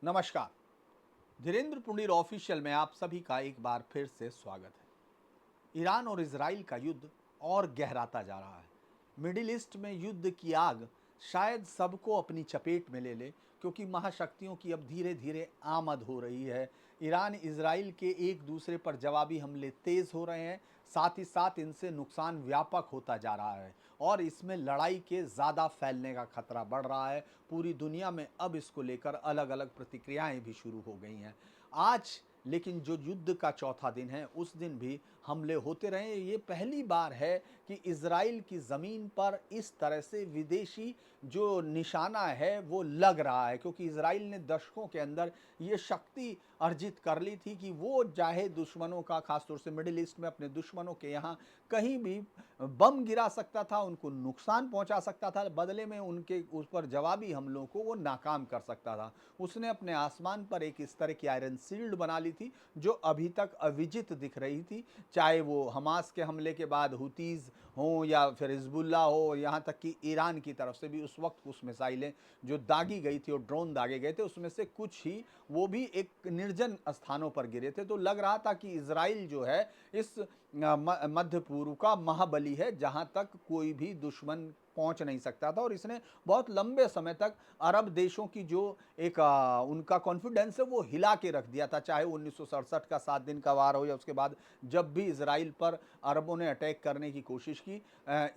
नमस्कार। धीरेन्द्र पुंडीर ऑफिशियल में आप सभी का एक बार फिर से स्वागत है। ईरान और इजराइल का युद्ध और गहराता जा रहा है। मिडिल ईस्ट में युद्ध की आग शायद सबको अपनी चपेट में ले ले, क्योंकि महाशक्तियों की अब धीरे धीरे आमद हो रही है। ईरान इजराइल के एक दूसरे पर जवाबी हमले तेज हो रहे हैं, साथ ही साथ इनसे नुकसान व्यापक होता जा रहा है और इसमें लड़ाई के ज़्यादा फैलने का खतरा बढ़ रहा है। पूरी दुनिया में अब इसको लेकर अलग अलग प्रतिक्रियाएं भी शुरू हो गई हैं। आज लेकिन जो युद्ध का चौथा दिन है, उस दिन भी हमले होते रहे। ये पहली बार है कि इजराइल की ज़मीन पर इस तरह से विदेशी जो निशाना है वो लग रहा है, क्योंकि इजराइल ने दशकों के अंदर ये शक्ति अर्जित कर ली थी कि वो चाहे दुश्मनों का, खासतौर से मिडिल ईस्ट में अपने दुश्मनों के यहाँ कहीं भी बम गिरा सकता था, उनको नुकसान पहुंचा सकता था, बदले में उनके उस पर जवाबी हमलों को वो नाकाम कर सकता था। उसने अपने आसमान पर एक इस तरह की आयरन शील्ड बना ली थी जो अभी तक अविजित दिख रही थी, चाहे वो हमास के हमले के बाद हुतीज हों या फिर हिजबुल्ला हो, यहाँ तक कि ईरान की तरफ से भी उस वक्त कुछ मिसाइलें जो दागी गई थी और ड्रोन दागे गए थे, उसमें से कुछ ही वो भी एक निर्जन स्थानों पर गिरे थे। तो लग रहा था कि इजराइल जो है इस मध्य पूर्व का महाबली है, जहां तक कोई भी दुश्मन पहुंच नहीं सकता था। और इसने बहुत लंबे समय तक अरब देशों की जो एक उनका कॉन्फिडेंस है वो हिला के रख दिया था, चाहे 1967 का 7 दिन का वार हो या उसके बाद जब भी इसराइल पर अरबों ने अटैक करने की कोशिश की।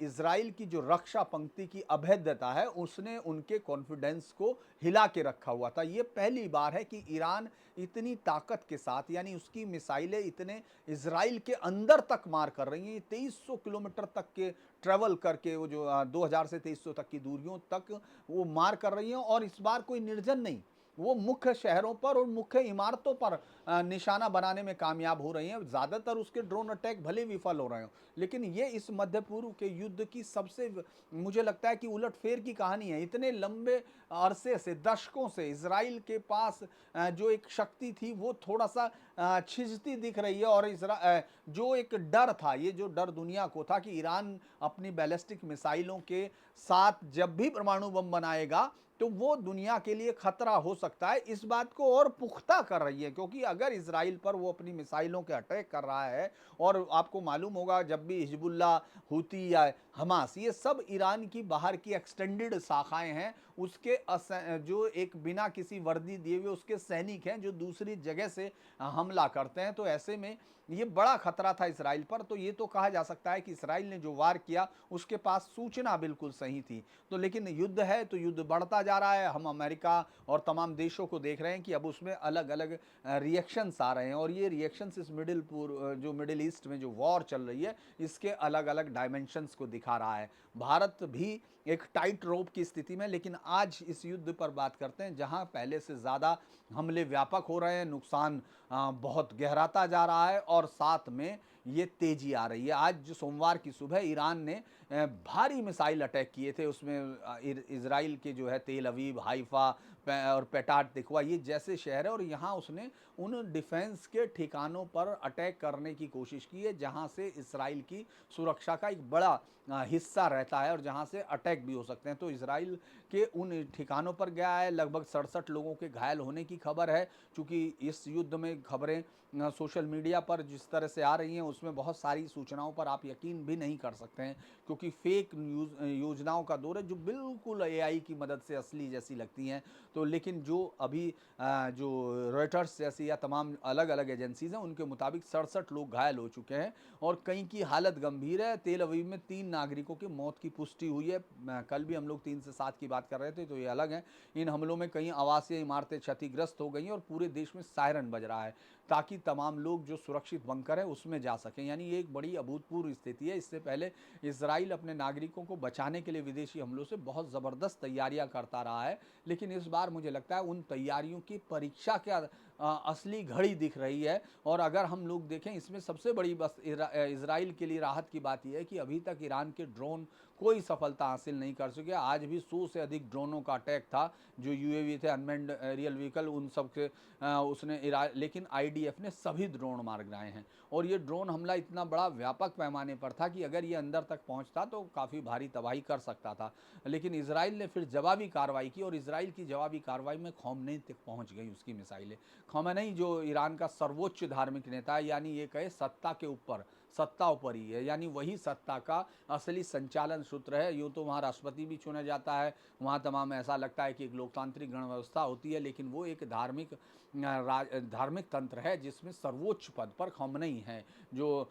इसराइल की जो रक्षा पंक्ति की अभेद्यता है उसने उनके कॉन्फिडेंस को हिला के रखा हुआ था। ये पहली बार है कि ईरान इतनी ताकत के साथ, यानी उसकी मिसाइलें इतने इसराइल के अंदर तक मार कर रही हैं। 2300 किलोमीटर तक के ट्रेवल करके वो जो 2000 से 2300 तक की दूरियों तक वो मार कर रही हैं। और इस बार कोई निर्जन नहीं, वो मुख्य शहरों पर और मुख्य इमारतों पर निशाना बनाने में कामयाब हो रही हैं। ज़्यादातर उसके ड्रोन अटैक भले विफल हो रहे हो, लेकिन ये इस मध्य पूर्व के युद्ध की सबसे मुझे लगता है कि उलटफेर की कहानी है। इतने लंबे अरसे से, दशकों से इसराइल के पास जो एक शक्ति थी वो थोड़ा सा छिजती दिख रही है। और जो एक डर था, ये जो डर दुनिया को था कि ईरान अपनी बैलिस्टिक मिसाइलों के साथ जब भी परमाणु बम बनाएगा तो वो दुनिया के लिए खतरा हो सकता है, इस बात को और पुख्ता कर रही है। क्योंकि अगर इसराइल पर वो अपनी मिसाइलों के अटैक कर रहा है, और आपको मालूम होगा जब भी हिजबुल्ला, हुती या हमास, ये सब ईरान की बाहर की एक्सटेंडेड शाखाएं हैं, उसके जो एक बिना किसी वर्दी दिए हुए उसके सैनिक हैं जो दूसरी जगह से हमला करते हैं। तो ऐसे में ये बड़ा खतरा था इसराइल पर। तो ये तो कहा जा सकता है कि इसराइल ने जो वार किया उसके पास सूचना बिल्कुल सही थी। तो लेकिन युद्ध है तो युद्ध बढ़ता जा रहा है। हम अमेरिका और तमाम देशों को देख रहे हैं कि अब उसमें अलग अलग रिएक्शंस आ रहे हैं, और ये रिएक्शंस इस जो मिडिल ईस्ट में जो वॉर चल रही है इसके अलग अलग डायमेंशंस को दिखा रहा है। भारत भी एक टाइट रोप की स्थिति में, लेकिन आज इस युद्ध पर बात करते हैं जहां पहले से ज़्यादा हमले व्यापक हो रहे हैं, नुकसान बहुत गहराता जा रहा है और साथ में ये तेजी आ रही है। आज जो सोमवार की सुबह ईरान ने भारी मिसाइल अटैक किए थे, उसमें इजराइल के जो है तेल अवीव, हाइफा और पेटाट तिकवा, ये जैसे शहर है, और यहाँ उसने उन डिफेंस के ठिकानों पर अटैक करने की कोशिश की है जहाँ से इसराइल की सुरक्षा का एक बड़ा हिस्सा रहता है और जहाँ से अटैक भी हो सकते हैं। तो इसराइल के उन ठिकानों पर गया है। लगभग 67 लोगों के घायल होने की खबर है। चूंकि इस युद्ध में खबरें सोशल मीडिया पर जिस तरह से आ रही हैं उसमें बहुत सारी सूचनाओं पर आप यकीन भी नहीं कर सकते हैं, क्योंकि फेक न्यूज़ योजनाओं का दौर है जो बिल्कुल एआई की मदद से असली जैसी लगती हैं। तो लेकिन जो अभी जो रॉयटर्स जैसी या तमाम अलग अलग एजेंसीज हैं उनके मुताबिक 67 लोग घायल हो चुके हैं और कई की हालत गंभीर है। तेल अवीव में 3 नागरिकों की मौत की पुष्टि हुई है। कल भी हम लोग 3 से 7 की बात कर रहे थे, तो ये अलग है। इन हमलों में कई आवासीय इमारतें क्षतिग्रस्त हो गई हैं और पूरे देश में सायरन बज रहा है ताकि तमाम लोग जो सुरक्षित बंकर है उसमें जा सकें। यानी ये एक बड़ी अभूतपूर्व स्थिति है। इससे पहले इसराइल अपने नागरिकों को बचाने के लिए विदेशी हमलों से बहुत ज़बरदस्त तैयारियां करता रहा है, लेकिन इस बार मुझे लगता है उन तैयारियों की परीक्षा क्या असली घड़ी दिख रही है। और अगर हम लोग देखें, इसमें सबसे बड़ी बस इसराइल के लिए राहत की बात यह है कि अभी तक ईरान के ड्रोन कोई सफलता हासिल नहीं कर सके। आज भी 100 से अधिक ड्रोनों का अटैक था, जो यूएवी थे, अनमैन्ड एरियल व्हीकल, उन सब के उसने लेकिन आईडीएफ ने सभी ड्रोन मार गिराए हैं। और ये ड्रोन हमला इतना बड़ा व्यापक पैमाने पर था कि अगर ये अंदर तक पहुंचता तो काफ़ी भारी तबाही कर सकता था। लेकिन इसराइल ने फिर जवाबी कार्रवाई की, और इसराइल की जवाबी कार्रवाई में खौमनई तक पहुंच गई उसकी मिसाइलें। खौमनई जो ईरान का सर्वोच्च धार्मिक नेता है, यानी ये कहे सत्ता के ऊपर, सत्ता ऊपर ही है, यानी वही सत्ता का असली संचालन सूत्र है। यूँ तो वहाँ राष्ट्रपति भी चुना जाता है, वहाँ तमाम ऐसा लगता है कि एक लोकतांत्रिक गण व्यवस्था होती है, लेकिन वो एक धार्मिक तंत्र है जिसमें सर्वोच्च पद पर खौमनई है, जो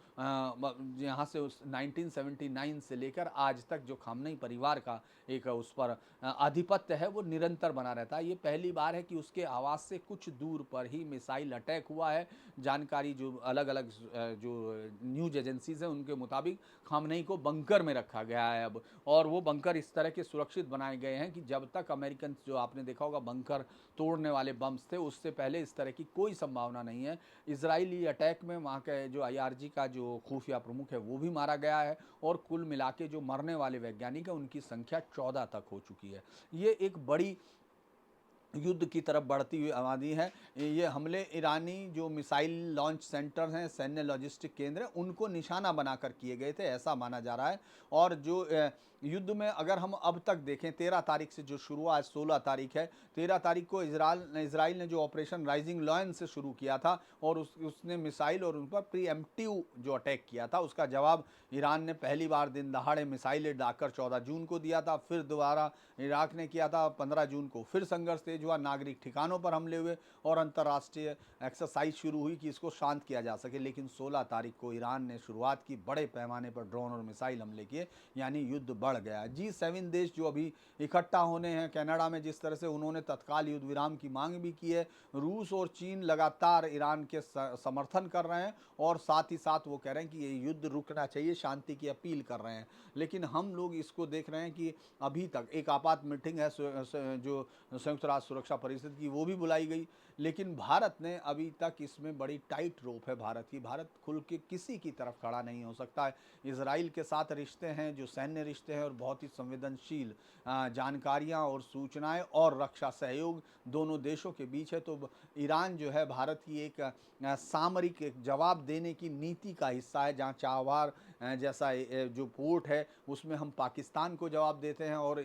यहाँ से उस 1979 से लेकर आज तक जो खौमनई परिवार का एक उस पर आधिपत्य है वो निरंतर बना रहता है। ये पहली बार है कि उसके आवास से कुछ दूर पर ही मिसाइल अटैक हुआ है। जानकारी जो अलग अलग जो न्यूज एजेंसीज हैं उनके मुताबिक खौमनई को बंकर में रखा गया है अब, और वो बंकर इस तरह के सुरक्षित बनाए गए हैं कि जब तक अमेरिकन, जो आपने देखा होगा बंकर तोड़ने वाले बम्स थे, उससे पहले इस तरह की कोई संभावना नहीं है। इजरायली अटैक में वहाँ के जो आईआरजी का जो खुफिया प्रमुख है वो भी मारा गया है, और कुल मिला के जो मरने वाले वैज्ञानिक हैं उनकी संख्या 14 तक हो चुकी है। ये एक बड़ी युद्ध की तरफ बढ़ती हुई आबादी है। ये हमले ईरानी जो मिसाइल लॉन्च सेंटर हैं, सैन्य लॉजिस्टिक केंद्र हैं, उनको निशाना बनाकर किए गए थे, ऐसा माना जा रहा है। और जो युद्ध में अगर हम अब तक देखें, 13 तारीख से जो शुरू हुआ, आज 16 तारीख है, 13 तारीख को इसराइल ने जो ऑपरेशन राइजिंग लॉयन से शुरू किया था, और उसने मिसाइल और उन पर प्रीएम्प्टिव जो अटैक किया था, उसका जवाब ईरान ने पहली बार दिन दहाड़े मिसाइलें डालकर 14 जून को दिया था। फिर दोबारा इराक ने किया था 15 जून को, फिर संघर्ष तेज हुआ, नागरिक ठिकानों पर हमले हुए, और अंतर्राष्ट्रीय एक्सरसाइज शुरू हुई कि इसको शांत किया जा सके। लेकिन 16 तारीख को ईरान ने शुरुआत की, बड़े पैमाने पर ड्रोन और मिसाइल हमले किए, यानी युद्ध बढ़ गया। G7 देश जो अभी इकट्ठा होने हैं कनाडा में, जिस तरह से उन्होंने तत्काल युद्ध विराम की मांग भी की है। रूस और चीन लगातार ईरान के समर्थन कर रहे हैं, और साथ ही साथ वो कह रहे हैं कि ये युद्ध रुकना चाहिए, शांति की अपील कर रहे हैं। लेकिन हम लोग इसको देख रहे हैं कि अभी तक एक आपात मीटिंग है जो संयुक्त राष्ट्र सुरक्षा परिषद की, वो भी बुलाई गई, लेकिन भारत ने अभी तक इसमें बड़ी टाइट रोप है भारत की। भारत खुल के किसी की तरफ खड़ा नहीं हो सकता है। इसराइल के साथ रिश्ते हैं जो सैन्य रिश्ते हैं, और बहुत ही संवेदनशील जानकारियां और सूचनाएं और रक्षा सहयोग दोनों देशों के बीच है। तो ईरान जो है भारत की एक सामरिक एक जवाब देने की नीति का हिस्सा है, जहां चाबहार जैसा जो पोर्ट है उसमें हम पाकिस्तान को जवाब देते हैं, और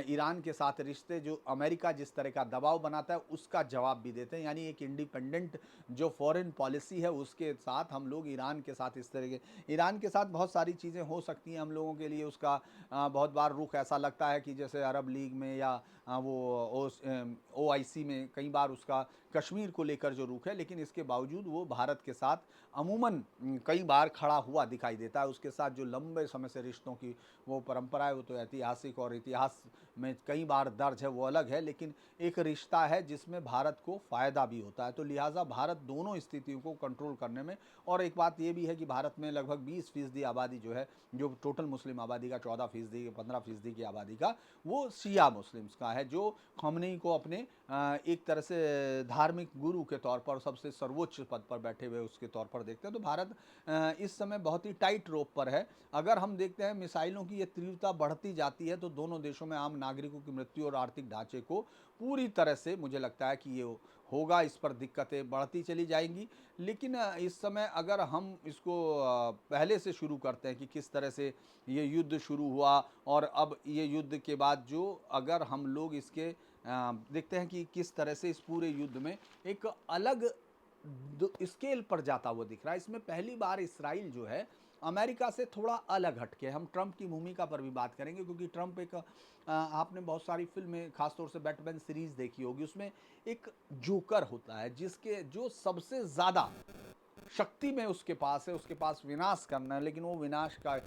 ईरान के साथ रिश्ते जो अमेरिका जिस तरह का दबाव बनाता है उसका जवाब भी देते हैं। यानी एक इंडिपेंडेंट जो फॉरेन पॉलिसी है उसके साथ हम लोग ईरान के साथ इस तरह के, ईरान के साथ बहुत सारी चीज़ें हो सकती हैं हम लोगों के लिए। उसका बहुत बार रुख ऐसा लगता है कि जैसे अरब लीग में या वो OIC में कई बार उसका कश्मीर को लेकर जो रुख है, लेकिन इसके बावजूद वो भारत के साथ अमूमन कई बार खड़ा हुआ दिखाई देता है। उसके साथ जो लंबे समय से रिश्तों की वो परंपरा है, वो तो ऐतिहासिक और इतिहास में कई बार दर्ज है, वो अलग है, लेकिन एक रिश्ता है जिसमें भारत को फ़ायदा भी होता है। तो लिहाजा भारत दोनों स्थितियों को कंट्रोल करने में, और एक बात ये भी है कि भारत में लगभग 20% आबादी जो है, जो टोटल मुस्लिम आबादी का 14%, 15% की आबादी का, वो शिया मुस्लिम्स का है, जो खमनी को अपने एक तरह से धार्मिक गुरु के तौर पर, सबसे सर्वोच्च पद पर बैठे हुए उसके तौर पर देखते हैं। तो भारत इस समय बहुत ही टाइट रोप पर है। अगर हम देखते हैं मिसाइलों की ये तीव्रता बढ़ती जाती है, तो दोनों देशों में आम नागरिकों की मृत्यु और आर्थिक ढांचे को पूरी तरह से मुझे लगता है कि ये होगा, इस पर दिक्कतें बढ़ती चली जाएंगी। लेकिन इस समय अगर हम इसको पहले से शुरू करते हैं कि किस तरह से ये युद्ध शुरू हुआ, और अब ये युद्ध के बाद जो अगर हम लोग इसके देखते हैं कि किस तरह से इस पूरे युद्ध में एक अलग स्केल पर जाता हुआ दिख रहा है। इसमें पहली बार इसराइल जो है अमेरिका से थोड़ा अलग हटके, हम ट्रंप की भूमिका पर भी बात करेंगे, क्योंकि ट्रंप एक आपने बहुत सारी फिल्में खासतौर से बैटमैन सीरीज देखी होगी, उसमें एक जोकर होता है जिसके जो सबसे ज़्यादा शक्ति में उसके पास है, उसके पास विनाश करना है, लेकिन वो विनाश का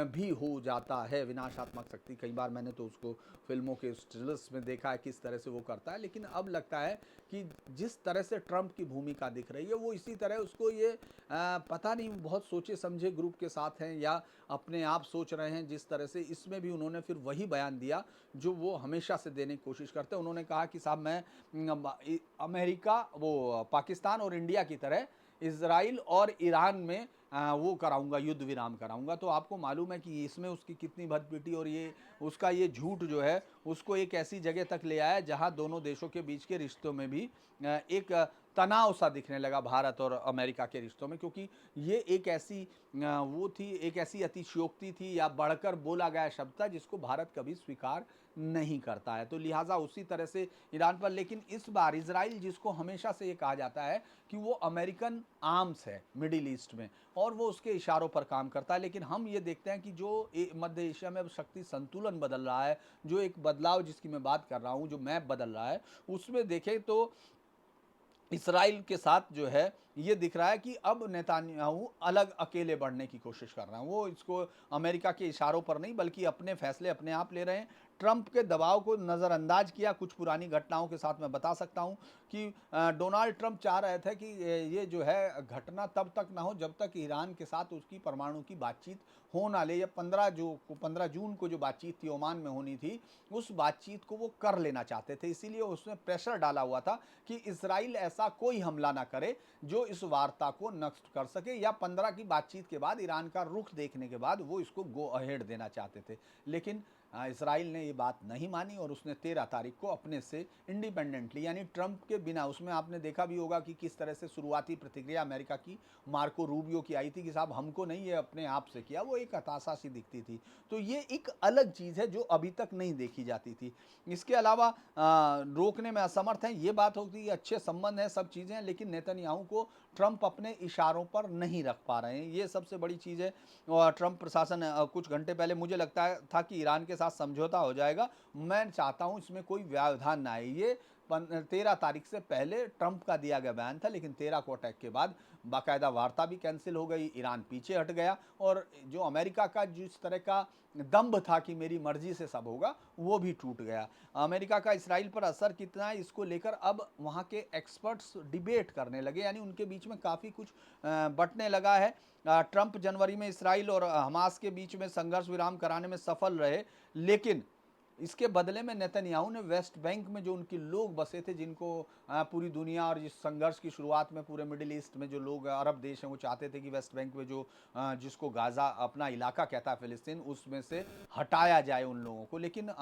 भी हो जाता है, विनाशात्मक शक्ति। कई बार मैंने तो उसको फिल्मों के स्टिल्स में देखा है किस तरह से वो करता है। लेकिन अब लगता है कि जिस तरह से ट्रंप की भूमिका दिख रही है, वो इसी तरह उसको ये पता नहीं बहुत सोचे समझे ग्रुप के साथ हैं या अपने आप सोच रहे हैं। जिस तरह से इसमें भी उन्होंने फिर वही बयान दिया जो वो हमेशा से देने की कोशिश करते हैं। उन्होंने कहा कि साहब मैं अमेरिका, वो पाकिस्तान और इंडिया की तरह इसराइल और ईरान में वो कराऊंगा, युद्ध विराम कराऊंगा। तो आपको मालूम है कि इसमें उसकी कितनी भदपिटी, और ये उसका ये झूठ जो है उसको एक ऐसी जगह तक ले आया जहां दोनों देशों के बीच के रिश्तों में भी एक तनाव सा दिखने लगा, भारत और अमेरिका के रिश्तों में, क्योंकि ये एक ऐसी वो थी, एक ऐसी अतिशयोक्ति थी या बढ़कर बोला गया शब्द था जिसको भारत कभी स्वीकार नहीं करता है। तो लिहाजा उसी तरह से ईरान पर, लेकिन इस बार इजराइल, जिसको हमेशा से ये कहा जाता है कि वो अमेरिकन आर्म्स है मिडिल ईस्ट में और वो उसके इशारों पर काम करता है, लेकिन हम ये देखते हैं कि जो मध्य एशिया में शक्ति संतुलन बदल रहा है, जो एक बदलाव जिसकी मैं बात कर रहा हूँ, जो मैप बदल रहा है, उसमें देखें तो इसराइल के साथ जो है ये दिख रहा है कि अब नेतान्याहू अलग अकेले बढ़ने की कोशिश कर रहे हैं। वो इसको अमेरिका के इशारों पर नहीं बल्कि अपने फैसले अपने आप ले रहे हैं। ट्रंप के दबाव को नज़रअंदाज किया। कुछ पुरानी घटनाओं के साथ मैं बता सकता हूं कि डोनाल्ड ट्रंप चाह रहे थे कि ये जो है घटना तब तक ना हो जब तक ईरान के साथ उसकी परमाणु की बातचीत हो ना ले, या 15 जून को जो बातचीत थी ओमान में होनी थी, उस बातचीत को वो कर लेना चाहते थे। इसीलिए उसने प्रेशर डाला हुआ था कि इसराइल ऐसा कोई हमला ना करे जो इस वार्ता को नष्ट कर सके, या 15 की बातचीत के बाद ईरान का रुख देखने के बाद वो इसको गो अहेड देना चाहते थे। लेकिन इसराइल ने ये बात नहीं मानी और उसने 13 तारीख को अपने से इंडिपेंडेंटली, यानी ट्रंप के बिना, उसमें आपने देखा भी होगा कि किस तरह से शुरुआती प्रतिक्रिया अमेरिका की मार्को रूबियो की आई थी कि साहब हमको नहीं, ये अपने आप से किया। वो एक हताशा सी दिखती थी। तो ये एक अलग चीज़ है जो अभी तक नहीं देखी जाती थी। इसके अलावा रोकने में असमर्थ हैं, ये बात होती है, अच्छे संबंध हैं, सब चीज़ें हैं, लेकिन नेतन्याहू को ट्रंप अपने इशारों पर नहीं रख पा रहे हैं, ये सबसे बड़ी चीज़ है। और ट्रंप प्रशासन कुछ घंटे पहले मुझे लगता था कि ईरान के साथ समझौता हो जाएगा। मैं चाहता हूं इसमें कोई व्यवधान ना आए। ये 13 तारीख से पहले ट्रंप का दिया गया बयान था, लेकिन 13 को अटैक के बाद बाकायदा वार्ता भी कैंसिल हो गई, ईरान पीछे हट गया, और जो अमेरिका का जिस तरह का दम्भ था कि मेरी मर्जी से सब होगा, वो भी टूट गया। अमेरिका का इसराइल पर असर कितना है, इसको लेकर अब वहाँ के एक्सपर्ट्स डिबेट करने लगे, यानी उनके बीच में काफ़ी कुछ बंटने लगा है। ट्रंप जनवरी में इसराइल और हमास के बीच में संघर्ष विराम कराने में सफल रहे, लेकिन इसके बदले में नेतन्याहू ने वेस्ट बैंक में जो उनके लोग बसे थे, जिनको पूरी दुनिया और जिस संघर्ष की शुरुआत में पूरे मिडिल ईस्ट में जो लोग अरब देश हैं वो चाहते थे कि वेस्ट बैंक में जो जिसको गाज़ा अपना इलाका कहता है फिलिस्तीन, उसमें से हटाया जाए उन लोगों को। लेकिन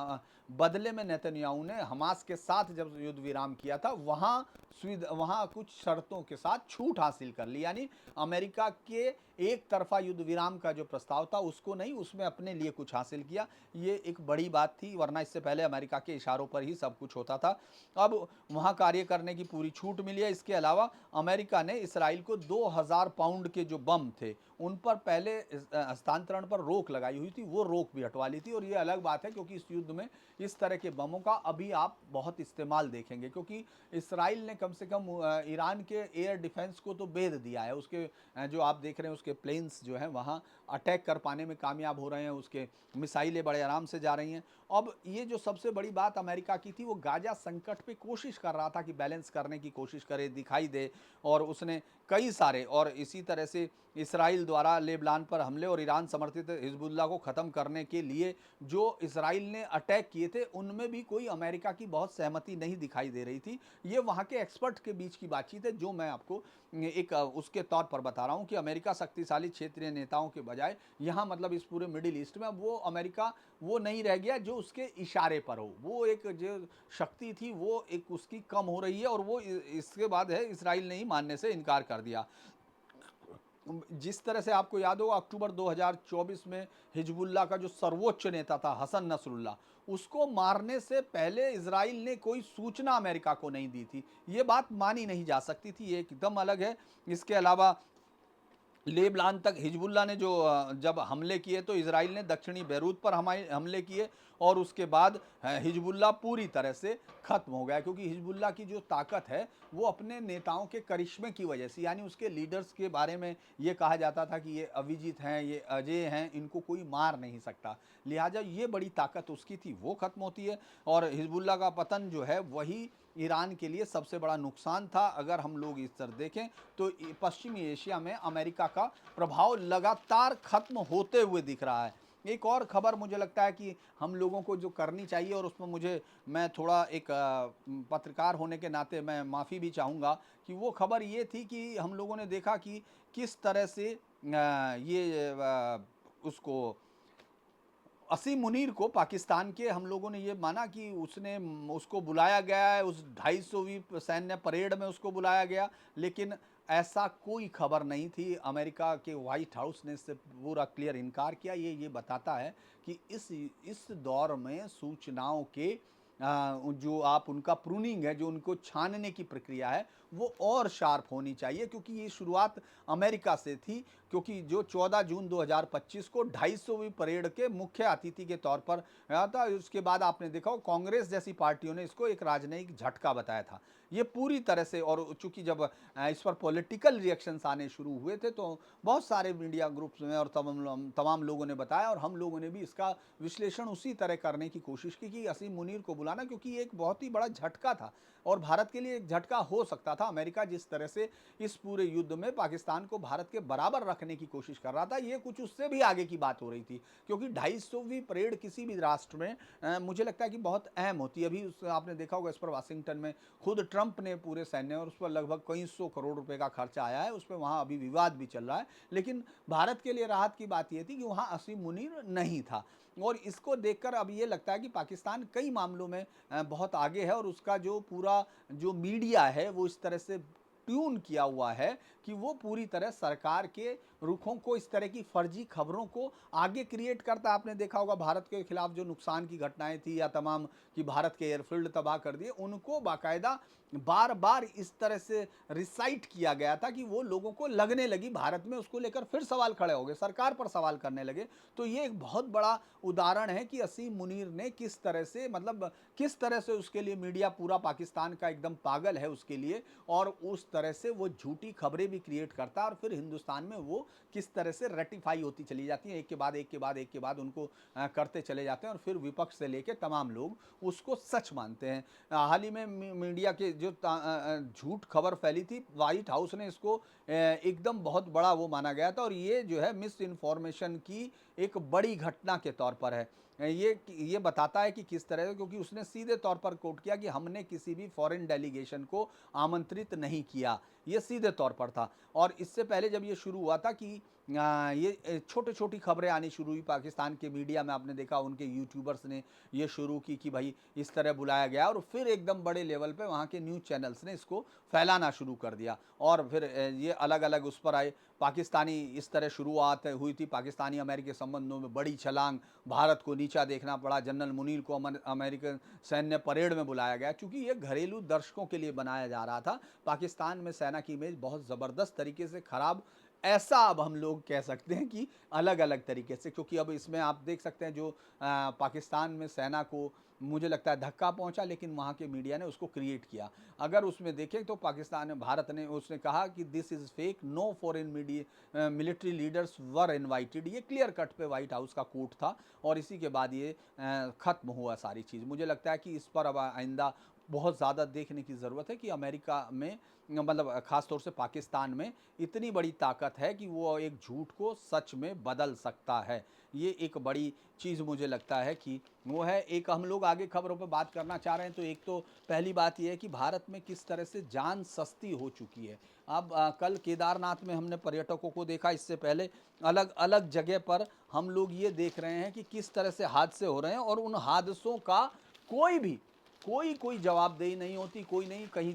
बदले में नेतन्याहू ने हमास के साथ जब युद्ध विराम किया था, वहाँ कुछ शर्तों के साथ छूट हासिल कर ली, यानी अमेरिका के एक तरफा युद्ध विराम का जो प्रस्ताव था उसको नहीं, उसमें अपने लिए कुछ हासिल किया। ये एक बड़ी बात थी, वरना इससे पहले अमेरिका के इशारों पर ही सब कुछ होता था। अब वहाँ कार्य करने की पूरी छूट मिली है। इसके अलावा अमेरिका ने इसराइल को 2000 पाउंड के जो बम थे उन पर पहले हस्तांतरण पर रोक लगाई हुई थी, वो रोक भी हटवा ली थी। और ये अलग बात है क्योंकि इस युद्ध में इस तरह के बमों का अभी आप बहुत इस्तेमाल देखेंगे, क्योंकि इसराइल ने कम से कम ईरान के एयर डिफेंस को तो भेद दिया है। उसके जो आप देख रहे हैं उसके प्लेन्स जो हैं वहाँ अटैक कर पाने में कामयाब हो रहे हैं, उसके मिसाइलें बड़े आराम से जा रही हैं। अब ये जो सबसे बड़ी बात अमेरिका की थी, वो गाजा संकट पे कोशिश कर रहा था कि बैलेंस करने की कोशिश करे, दिखाई दे, और उसने कई सारे, और इसी तरह से इसराइल द्वारा लेबनान पर हमले और ईरान समर्थित हिजबुल्लाह को ख़त्म करने के लिए जो इसराइल ने अटैक किए थे, उनमें भी कोई अमेरिका की बहुत सहमति नहीं दिखाई दे रही थी। ये वहाँ के एक्सपर्ट के बीच की बातचीत है, जो मैं आपको एक उसके तौर पर बता रहा हूँ कि अमेरिका शक्तिशाली क्षेत्रीय नेताओं के बजाय यहाँ, मतलब इस पूरे मिडिल ईस्ट में, वो अमेरिका वो नहीं रह गया जो उसके इशारे पर हो। वो एक जो शक्ति थी वो एक उसकी कम हो रही है, और वो इसके बाद है इसराइल ने ही मानने से इनकार कर दिया। जिस तरह से आपको याद होगा अक्टूबर 2024 में हिजबुल्लाह का जो सर्वोच्च नेता था हसन नसरुल्लाह, उसको मारने से पहले इजराइल ने कोई सूचना अमेरिका को नहीं दी थी। ये बात मानी नहीं जा सकती थी, ये एकदम अलग है। इसके अलावा लेबनान तक हिजबुल्लाह ने जो जब हमले किए तो इजराइल ने दक्षिणी बैरूत पर हमले किए, और उसके बाद हिजबुल्लाह पूरी तरह से ख़त्म हो गया, क्योंकि हिजबुल्लाह की जो ताकत है वो अपने नेताओं के करिश्मे की वजह से, यानी उसके लीडर्स के बारे में ये कहा जाता था कि ये अविजित हैं, ये अजय हैं, इनको कोई मार नहीं सकता। लिहाजा ये बड़ी ताकत उसकी थी, वो ख़त्म होती है, और हिजबुल्लाह का पतन जो है वही ईरान के लिए सबसे बड़ा नुकसान था। अगर हम लोग इस तरह देखें तो पश्चिमी एशिया में अमेरिका का प्रभाव लगातार खत्म होते हुए दिख रहा है। एक और खबर मुझे लगता है कि हम लोगों को जो करनी चाहिए, और उसमें मैं थोड़ा एक पत्रकार होने के नाते मैं माफ़ी भी चाहूँगा, कि वो खबर ये थी कि हम लोगों ने देखा कि किस तरह से उसको असीम मुनीर को पाकिस्तान के हम लोगों ने ये माना कि उसको बुलाया गया है, उस 250वीं सैन्य परेड में उसको बुलाया गया, लेकिन ऐसा कोई खबर नहीं थी। अमेरिका के व्हाइट हाउस ने इससे पूरा क्लियर इनकार किया। ये बताता है कि इस दौर में सूचनाओं के जो आप उनका प्रूनिंग है, जो उनको छानने की प्रक्रिया है, वो और शार्प होनी चाहिए, क्योंकि ये शुरुआत अमेरिका से थी। क्योंकि जो 14 जून 2025 को 250वीं परेड के मुख्य अतिथि के तौर पर आया था, उसके बाद आपने देखा हो कांग्रेस जैसी पार्टियों ने इसको एक राजनयिक झटका बताया था। ये पूरी तरह से, और चूंकि जब इस पर पॉलिटिकल रिएक्शंस आने शुरू हुए थे, तो बहुत सारे मीडिया ग्रुप्स में और तमाम लोगों ने बताया, और हम लोगों ने भी इसका विश्लेषण उसी तरह करने की कोशिश की कि असीम मुनीर को बुलाना, क्योंकि ये एक बहुत ही बड़ा झटका था और भारत के लिए एक झटका हो सकता था। अमेरिका जिस तरह से इस पूरे युद्ध में पाकिस्तान को भारत के बराबर रखने की कोशिश कर रहा था, ये कुछ उससे भी आगे की बात हो रही थी, क्योंकि 250वीं परेड किसी भी राष्ट्र में मुझे लगता है कि बहुत अहम होती है। अभी आपने देखा होगा, इस पर वाशिंगटन में खुद ट्रंप ने पूरे सैन्य, और उस पर लगभग कई सौ करोड़ रुपए का खर्चा आया है, उस पर वहाँ अभी विवाद भी चल रहा है। लेकिन भारत के लिए राहत की बात यह थी कि वहाँ असीम मुनीर नहीं था, और इसको देखकर अब ये लगता है कि पाकिस्तान कई मामलों में बहुत आगे है, और उसका जो पूरा जो मीडिया है वो इस तरह से ट्यून किया हुआ है कि वो पूरी तरह सरकार के रुखों को, इस तरह की फर्जी खबरों को आगे क्रिएट करता है। आपने देखा होगा भारत के खिलाफ जो नुकसान की घटनाएं थी, या तमाम कि भारत के एयरफील्ड तबाह कर दिए, उनको बाकायदा बार बार इस तरह से रिसाइट किया गया था कि वो लोगों को लगने लगी भारत में, उसको लेकर फिर सवाल खड़े हो गए, सरकार पर सवाल करने लगे। तो ये एक बहुत बड़ा उदाहरण है कि असीम मुनीर ने किस तरह से, मतलब किस तरह से उसके लिए मीडिया पूरा पाकिस्तान का एकदम पागल है उसके लिए, और उस तरह से वो झूठी खबरें भी क्रिएट करता है, और फिर हिंदुस्तान में वो किस तरह से रेटिफाई होती चली जाती हैं, एक के बाद एक के बाद एक के बाद उनको करते चले जाते हैं, और फिर विपक्ष से लेकर तमाम लोग उसको सच मानते हैं। हाल ही में मीडिया के जो झूठ खबर फैली थी, व्हाइट हाउस ने इसको एकदम बहुत बड़ा वो माना गया था, और ये जो है मिस इन्फॉर्मेशन की एक बड़ी घटना के तौर पर है। ये बताता है कि किस तरह, क्योंकि उसने सीधे तौर पर कोट किया कि हमने किसी भी फॉरेन डेलीगेशन को आमंत्रित नहीं किया, ये सीधे तौर पर था। और इससे पहले जब ये शुरू हुआ था कि ये छोटी छोटी खबरें आनी शुरू हुई पाकिस्तान के मीडिया में, आपने देखा उनके यूट्यूबर्स ने ये शुरू की कि भाई इस तरह बुलाया गया, और फिर एकदम बड़े लेवल पे वहाँ के न्यूज़ चैनल्स ने इसको फैलाना शुरू कर दिया, और फिर ये अलग अलग उस पर आए। पाकिस्तानी इस तरह शुरुआत हुई थी, पाकिस्तानी अमेरिकी संबंधों में बड़ी छलांग, भारत को नीचा देखना पड़ा, जनरल मुनीर को अमेरिकन सैन्य परेड में बुलाया गया, क्योंकि ये घरेलू दर्शकों के लिए बनाया जा रहा था। पाकिस्तान में सेना की इमेज बहुत ज़बरदस्त तरीके से खराब, ऐसा अब हम लोग कह सकते हैं कि अलग अलग तरीके से, क्योंकि अब इसमें आप देख सकते हैं जो पाकिस्तान में सेना को मुझे लगता है धक्का पहुंचा, लेकिन वहां के मीडिया ने उसको क्रिएट किया। अगर उसमें देखें तो पाकिस्तान भारत ने उसने कहा कि this is fake, no foreign media military leaders were invited, ये क्लियर कट पे व्हाइट हाउस का कोट था, और इसी के बाद ये खत्म हुआ सारी चीज़। मुझे लगता है कि इस पर अब आइंदा बहुत ज़्यादा देखने की ज़रूरत है कि अमेरिका में, मतलब ख़ासतौर से पाकिस्तान में इतनी बड़ी ताकत है कि वो एक झूठ को सच में बदल सकता है। ये एक बड़ी चीज़ मुझे लगता है कि वो है। एक हम लोग आगे खबरों पर बात करना चाह रहे हैं, तो एक तो पहली बात ये है कि भारत में किस तरह से जान सस्ती हो चुकी है। अब कल केदारनाथ में हमने पर्यटकों को देखा, इससे पहले अलग अलग जगह पर हम लोग ये देख रहे हैं कि किस तरह से हादसे हो रहे हैं, और उन हादसों का कोई भी कोई जवाबदेही नहीं होती, कोई नहीं, कहीं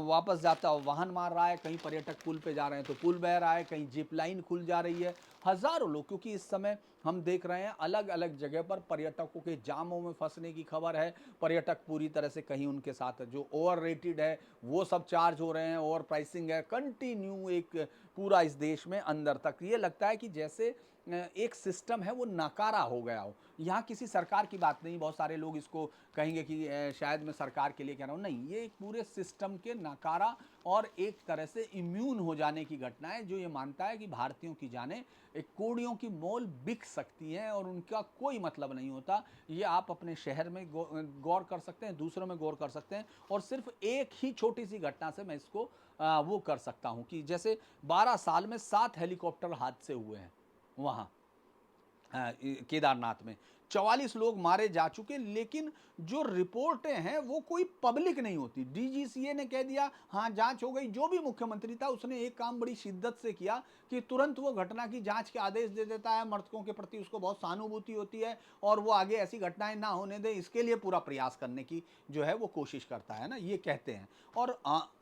वापस जाता वाहन मार रहा है, कहीं पर्यटक पुल पे जा रहे हैं तो पुल बह रहा है, कहीं जिप लाइन खुल जा रही है, हजारों लोग, क्योंकि इस समय हम देख रहे हैं अलग अलग जगह पर पर्यटकों के जामों में फंसने की खबर है। पर्यटक पूरी तरह से कहीं उनके साथ जो ओवर रेटेड है वो सब चार्ज हो रहे हैं, ओवर प्राइसिंग है कंटिन्यू, एक पूरा इस देश में अंदर तक ये लगता है कि जैसे एक सिस्टम है वो नकारा हो गया हो। यहाँ किसी सरकार की बात नहीं, बहुत सारे लोग इसको कहेंगे कि शायद मैं सरकार के लिए कह रहा हूँ, नहीं, ये एक पूरे सिस्टम के नकारा और एक तरह से इम्यून हो जाने की घटना है, जो ये मानता है कि भारतीयों की जानें एक कौड़ियों की मोल बिक सकती हैं और उनका कोई मतलब नहीं होता। ये आप अपने शहर में गौर कर सकते हैं, दूसरों में गौर कर सकते हैं, और सिर्फ एक ही छोटी सी घटना से मैं इसको वो कर सकता हूँ कि जैसे 12 साल में 7 हेलीकॉप्टर हादसे हुए हैं वहाँ, केदारनाथ में 44 लोग मारे जा चुके, लेकिन जो रिपोर्टें हैं वो कोई पब्लिक नहीं होती। डीजीसीए ने कह दिया हाँ जांच हो गई। जो भी मुख्यमंत्री था उसने एक काम बड़ी शिद्दत से किया कि तुरंत वो घटना की जांच के आदेश दे देता है। मृतकों के प्रति उसको बहुत सहानुभूति होती है और वो आगे ऐसी घटनाएं ना होने दे, इसके लिए पूरा प्रयास करने की जो है वो कोशिश करता है ना, ये कहते हैं। और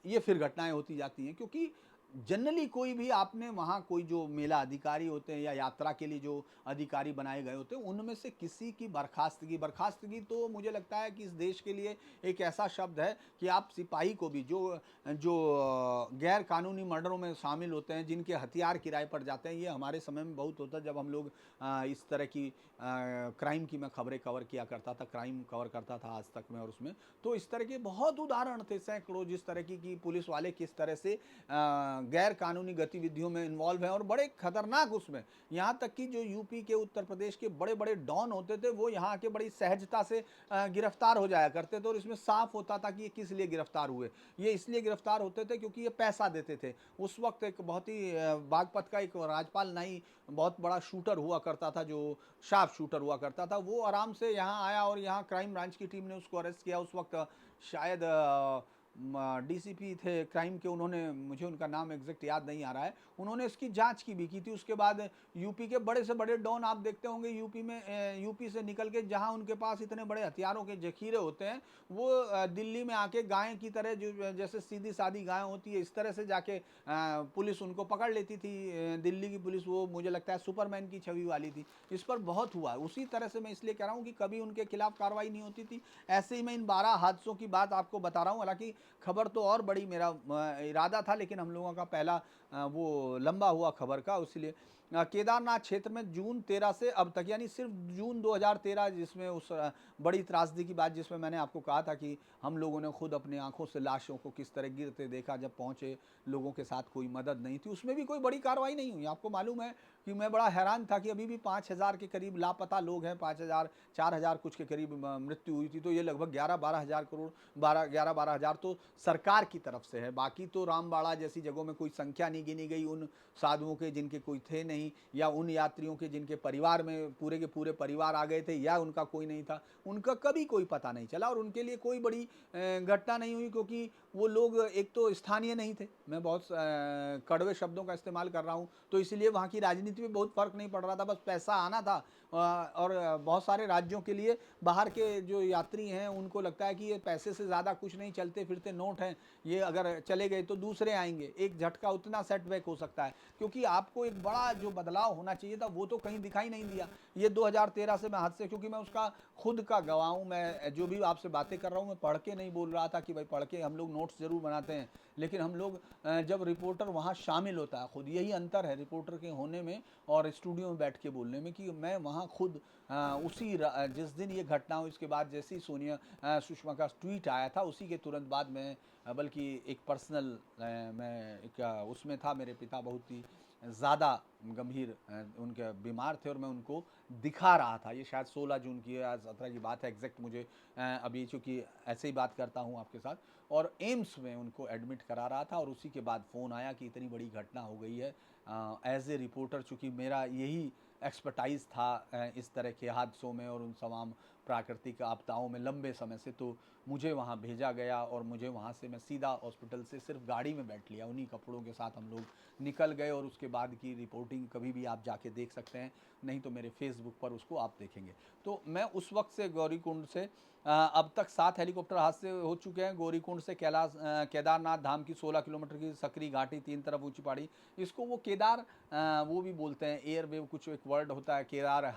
ये फिर घटनाएं होती जाती हैं, क्योंकि जनरली कोई भी आपने वहाँ कोई जो मेला अधिकारी होते हैं या यात्रा के लिए जो अधिकारी बनाए गए होते हैं, उनमें से किसी की बर्खास्तगी तो मुझे लगता है कि इस देश के लिए एक ऐसा शब्द है कि आप सिपाही को भी जो जो गैर कानूनी मर्डरों में शामिल होते हैं, जिनके हथियार किराए पर जाते हैं, ये हमारे समय में बहुत होता है जब हम लोग इस तरह की क्राइम की मैं खबरें कवर किया करता था, क्राइम कवर करता था आज तक में, और उसमें तो इस तरह के बहुत उदाहरण थे सैकड़ों, जिस तरह की पुलिस वाले किस तरह से गैर कानूनी गतिविधियों में इन्वॉल्व हैं और बड़े खतरनाक उसमें। यहाँ तक कि जो यूपी के, उत्तर प्रदेश के बड़े बड़े डॉन होते थे, वो यहाँ के बड़ी सहजता से गिरफ्तार हो जाया करते थे, और इसमें साफ होता था कि ये किस लिए गिरफ्तार हुए। ये इसलिए गिरफ्तार होते थे क्योंकि ये पैसा देते थे। उस वक्त एक बहुत ही बागपत का एक राजपाल नाई बहुत बड़ा शूटर हुआ करता था, जो शार्प शूटर हुआ करता था, वो आराम से यहाँ आया और यहाँ क्राइम ब्रांच की टीम ने उसको अरेस्ट किया। उस वक्त शायद डीसीपी थे क्राइम के, उन्होंने, मुझे उनका नाम एग्जैक्ट याद नहीं आ रहा है, उन्होंने इसकी जांच की भी की थी। उसके बाद यूपी के बड़े से बड़े डॉन आप देखते होंगे यूपी में, यूपी से निकल के जहां उनके पास इतने बड़े हथियारों के जखीरे होते हैं, वो दिल्ली में आके गाय की तरह, जो जैसे सीधी सादी गाय होती है, इस तरह से जाके पुलिस उनको पकड़ लेती थी। दिल्ली की पुलिस, वो मुझे लगता है सुपरमैन की छवि वाली थी। इस पर बहुत हुआ। उसी तरह से मैं इसलिए कह रहा हूँ कि कभी उनके खिलाफ कार्रवाई नहीं होती थी। ऐसे ही मैं इन 12 हादसों की बात आपको बता रहा हूँ। हालांकि खबर तो और बड़ी मेरा इरादा था, लेकिन हम लोगों का पहला वो लंबा हुआ खबर का, इसलिए केदारनाथ क्षेत्र में जून 13 से अब तक, यानी सिर्फ जून 2013, जिसमें उस बड़ी त्रासदी की बात, जिसमें मैंने आपको कहा था कि हम लोगों ने खुद अपनी आंखों से लाशों को किस तरह गिरते देखा, जब पहुंचे लोगों के साथ कोई मदद नहीं थी, उसमें भी कोई बड़ी कार्रवाई नहीं हुई। आपको मालूम है कि मैं बड़ा हैरान था कि अभी भी 5000 के करीब लापता लोग हैं, 5000 4000 कुछ के करीब मृत्यु हुई थी। तो ये लगभग 11-12 हजार करोड़, 11-12 हजार तो सरकार की तरफ से है। बाकी तो रामबाड़ा जैसी जगहों में कोई संख्या नहीं गिनी गई उन साधुओं के जिनके कोई थे नहीं, या उन यात्रियों के जिनके परिवार में पूरे के पूरे परिवार आ गए थे, या उनका कोई नहीं था, उनका कभी कोई पता नहीं चला। और उनके लिए कोई बड़ी घटना नहीं हुई, क्योंकि वो लोग एक तो स्थानीय नहीं थे, मैं बहुत कड़वे शब्दों का इस्तेमाल कर रहा हूँ, तो इसलिए वहाँ की राजनीति में बहुत फर्क नहीं पड़ रहा था, बस पैसा आना था। और बहुत सारे राज्यों के लिए बाहर के जो यात्री हैं उनको लगता है कि ये पैसे से ज़्यादा कुछ नहीं, चलते फिरते नोट हैं, ये अगर चले गए तो दूसरे आएंगे, एक झटका उतना सेटबैक हो सकता है। क्योंकि आपको एक बड़ा जो बदलाव होना चाहिए था वो तो कहीं दिखाई नहीं दिया। ये 2013 से मैं हादसे, क्योंकि मैं उसका खुद का गवाह हूँ, मैं जो भी आपसे बातें कर रहा हूँ मैं पढ़ के नहीं बोल रहा था कि भाई पढ़ के, हम लोग नोट्स जरूर बनाते हैं, लेकिन हम लोग जब रिपोर्टर वहाँ शामिल होता है खुद, यही अंतर है रिपोर्टर के होने में और स्टूडियो में बैठ के बोलने में, कि मैं वहाँ खुद उसी जिस दिन ये घटना हुई, इसके बाद जैसे ही सुषमा का ट्वीट आया था, उसी के तुरंत बाद मैं बल्कि एक पर्सनल मैं एक उसमें था, मेरे पिता बहुत ही ज़्यादा गंभीर उनके बीमार थे और मैं उनको दिखा रहा था। ये शायद 16 जून की या 17 की बात है, एग्जैक्ट मुझे अभी, चूँकि ऐसे ही बात करता हूँ आपके साथ, और एम्स में उनको एडमिट करा रहा था। और उसी के बाद फ़ोन आया कि इतनी बड़ी घटना हो गई है। एज ए रिपोर्टर, चूँकि मेरा यही एक्सपर्टाइज़ था इस तरह के हादसों में और उन तमाम प्राकृतिक आपदाओं में लंबे समय से, तो मुझे वहाँ भेजा गया और मुझे वहाँ से, मैं सीधा हॉस्पिटल से सिर्फ गाड़ी में बैठ लिया, उन्हीं कपड़ों के साथ हम लोग निकल गए। और उसके बाद की रिपोर्टिंग कभी भी आप जाके देख सकते हैं, नहीं तो मेरे फेसबुक पर उसको आप देखेंगे। तो मैं उस वक्त से गौरीकुंड से अब तक 7 हेलीकॉप्टर हादसे हो चुके हैं। गौरीकुंड से केदारनाथ धाम की 16 किलोमीटर की सकरी घाटी, 3 तरफ ऊंची पहाड़ी, इसको वो केदार वो भी बोलते हैं, एयर वेव कुछ एक वर्ड होता है, केदार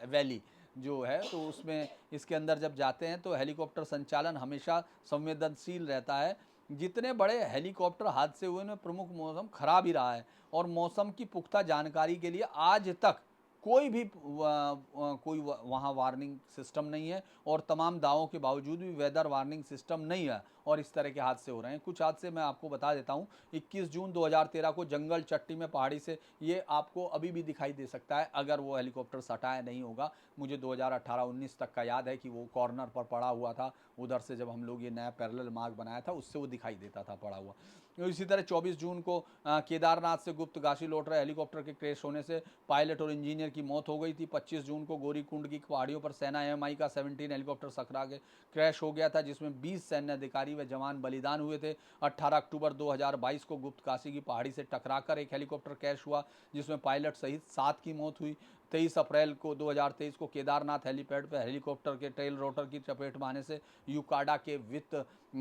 वैली जो है, तो उसमें इसके अंदर जब जाते हैं तो हेलीकॉप्टर संचालन हमेशा संवेदनशील रहता है। जितने बड़े हेलीकॉप्टर हादसे हुए उनमें प्रमुख मौसम खराब ही रहा है, और मौसम की पुख्ता जानकारी के लिए आज तक कोई भी वहाँ वार्निंग सिस्टम नहीं है, और तमाम दावों के बावजूद भी वेदर वार्निंग सिस्टम नहीं है। और इस तरह के हादसे हो रहे हैं। कुछ हादसे मैं आपको बता देता हूँ। 21 जून 2013 को जंगल चट्टी में पहाड़ी से, ये आपको अभी भी दिखाई दे सकता है अगर वो हेलीकॉप्टर सटाया नहीं होगा। मुझे 2018-19 तक का याद है कि वो कॉर्नर पर पड़ा हुआ था, उधर से जब हम लोग ये नया पैरेलल मार्ग बनाया था उससे वो दिखाई देता था पड़ा हुआ। इसी तरह 24 जून को केदारनाथ से गुप्तकाशी लौट रहे हेलीकॉप्टर के क्रैश होने से पायलट और इंजीनियर की मौत हो गई थी। 25 जून को गौरीकुंड की पहाड़ियों पर सेना एएमआई का 17 हेलीकॉप्टर टकरा के क्रैश हो गया था, जिसमें 20 सैन्य अधिकारी व जवान बलिदान हुए थे। 18 अक्टूबर 2022 को गुप्तकाशी की पहाड़ी से टकराकर एक हेलीकॉप्टर क्रैश हुआ, जिसमें पायलट सहित 7 की मौत हुई। 23 अप्रैल को 2023 को केदारनाथ हेलीपैड पर हेलीकॉप्टर के टेल रोटर की चपेट में आने से यूकाडा के वित्त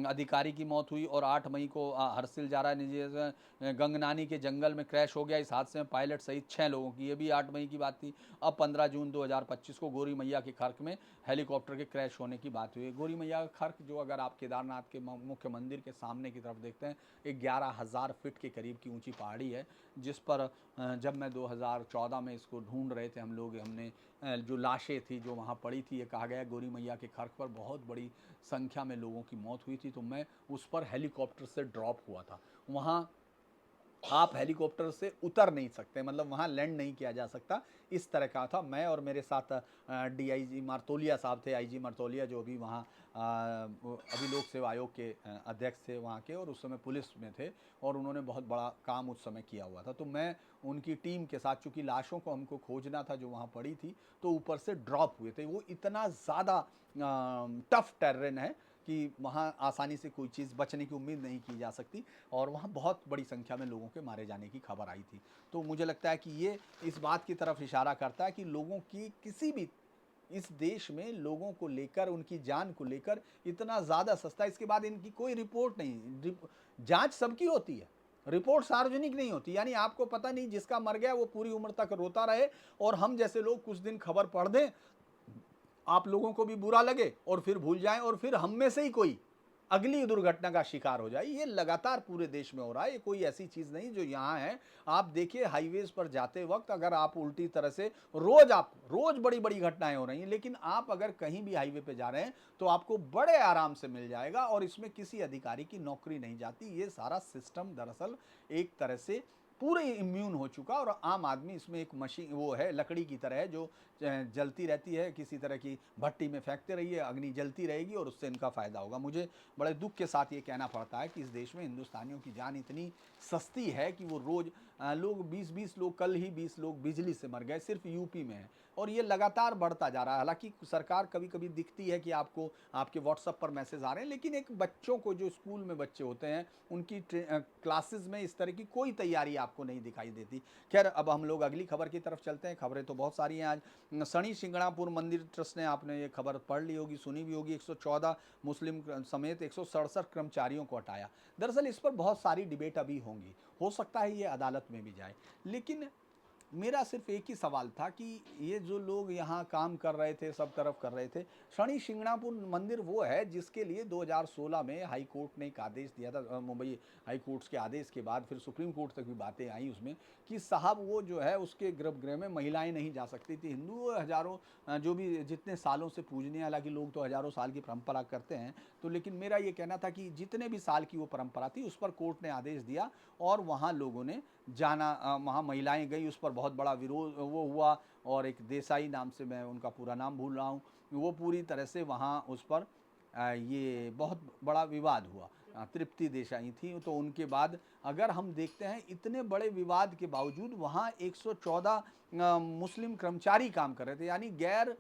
अधिकारी की मौत हुई। और 8 मई को हरसिल जारा निजी गंगनानी के जंगल में क्रैश हो गया। इस हादसे में पायलट सहित 6 लोगों की, ये भी 8 मई की बात थी। अब 15 जून 2025 को गौरी मैया के खर्क में हेलीकॉप्टर के क्रैश होने की बात हुई। गौरी मैया का खर्क, जो अगर आप केदारनाथ के मुख्य मंदिर के सामने की तरफ देखते हैं, एक 11,000 फीट के करीब की ऊंची पहाड़ी है, जिस पर जब मैं 2014 में इसको ढूंढ रहे थे हम लोग, हमने जो लाशें थी जो वहाँ पड़ी थी, ये कहा गया गौरी मैया के खर्क पर बहुत बड़ी संख्या में लोगों की मौत हुई थी, तो मैं उस पर हेलीकॉप्टर से ड्रॉप हुआ था। वहाँ आप हेलीकॉप्टर से उतर नहीं सकते, मतलब वहाँ लैंड नहीं किया जा सकता, इस तरह का था। मैं और मेरे साथ डीआईजी मारतोलिया साहब थे, आईजी मारतोलिया, जो भी वहाँ अभी लोक सेवा आयोग के अध्यक्ष थे वहाँ के, और उस समय पुलिस में थे, और उन्होंने बहुत बड़ा काम उस समय किया हुआ था। तो मैं उनकी टीम के साथ, चूँकि लाशों को हमको खोजना था जो वहाँ पड़ी थी, तो ऊपर से ड्रॉप हुए थे। वो इतना ज़्यादा टफ टेरेन है कि वहाँ आसानी से कोई चीज़ बचने की उम्मीद नहीं की जा सकती, और वहाँ बहुत बड़ी संख्या में लोगों के मारे जाने की खबर आई थी। तो मुझे लगता है कि ये इस बात की तरफ इशारा करता है कि लोगों की किसी भी इस देश में लोगों को लेकर, उनकी जान को लेकर इतना ज़्यादा सस्ता, इसके बाद इनकी कोई रिपोर्ट नहीं, जांच सबकी होती है, रिपोर्ट सार्वजनिक नहीं होती। यानी आपको पता नहीं, जिसका मर गया वो पूरी उम्र तक रोता रहे, और हम जैसे लोग कुछ दिन खबर पढ़ दें, आप लोगों को भी बुरा लगे और फिर भूल जाएं, और फिर हम में से ही कोई अगली दुर्घटना का शिकार हो जाए। ये लगातार पूरे देश में हो रहा है, ये कोई ऐसी चीज नहीं जो यहाँ है। आप देखिए हाईवेज पर जाते वक्त, अगर आप उल्टी तरह से, रोज बड़ी बड़ी घटनाएं हो रही हैं, लेकिन आप अगर कहीं भी हाईवे पे जा रहे हैं तो आपको बड़े आराम से मिल जाएगा, और इसमें किसी अधिकारी की नौकरी नहीं जाती। ये सारा सिस्टम दरअसल एक तरह से पूरे इम्यून हो चुका, और आम आदमी इसमें एक मशीन, वो है लकड़ी की तरह है, जो जलती रहती है, किसी तरह की भट्टी में फेंकते रहिए, अग्नि जलती रहेगी और उससे इनका फ़ायदा होगा। मुझे बड़े दुख के साथ ये कहना पड़ता है कि इस देश में हिंदुस्तानियों की जान इतनी सस्ती है कि वो रोज़ लोग 20-20 लोग, कल ही 20 लोग बिजली से मर गए, सिर्फ यूपी में है, और ये लगातार बढ़ता जा रहा है। हालांकि सरकार कभी कभी दिखती है कि आपको आपके व्हाट्सएप पर मैसेज आ रहे हैं, लेकिन एक बच्चों को, जो स्कूल में बच्चे होते हैं, उनकी क्लासेस में इस तरह की कोई तैयारी आपको नहीं दिखाई देती। खैर, अब हम लोग अगली खबर की तरफ चलते हैं। खबरें तो बहुत सारी हैं आज। शनि सिंगणापुर मंदिर ट्रस्ट ने, आपने ये खबर पढ़ ली होगी, सुनी भी होगी, 114 मुस्लिम समेत 167 कर्मचारियों को हटाया। दरअसल इस पर बहुत सारी डिबेट अभी होंगी, हो सकता है ये अदालत में भी जाए, लेकिन मेरा सिर्फ एक ही सवाल था कि ये जो लोग यहाँ काम कर रहे थे, सब तरफ कर रहे थे, शनि सिंगणापुर मंदिर वो है जिसके लिए 2016 में हाई कोर्ट ने एक आदेश दिया था। मुंबई हाई कोर्ट के आदेश के बाद फिर सुप्रीम कोर्ट तक भी बातें आई उसमें, कि साहब वो जो है उसके गर्भगृह में महिलाएं नहीं जा सकती थी। हिंदू हजारों जो भी जितने सालों से पूजने, हालांकि लोग तो हजारों साल की परंपरा करते हैं, तो लेकिन मेरा ये कहना था कि जितने भी साल की वो परंपरा थी उस पर कोर्ट ने आदेश दिया, और वहाँ लोगों ने जाना, वहाँ महिलाएं गई, उस पर बहुत बड़ा विरोध वो हुआ, और एक देसाई नाम से, मैं उनका पूरा नाम भूल रहा हूँ, वो पूरी तरह से वहाँ उस पर ये बहुत बड़ा विवाद हुआ। तृप्ति देसाई थी, तो उनके बाद अगर हम देखते हैं, इतने बड़े विवाद के बावजूद वहाँ 114 मुस्लिम कर्मचारी काम कर रहे थे, यानी गैर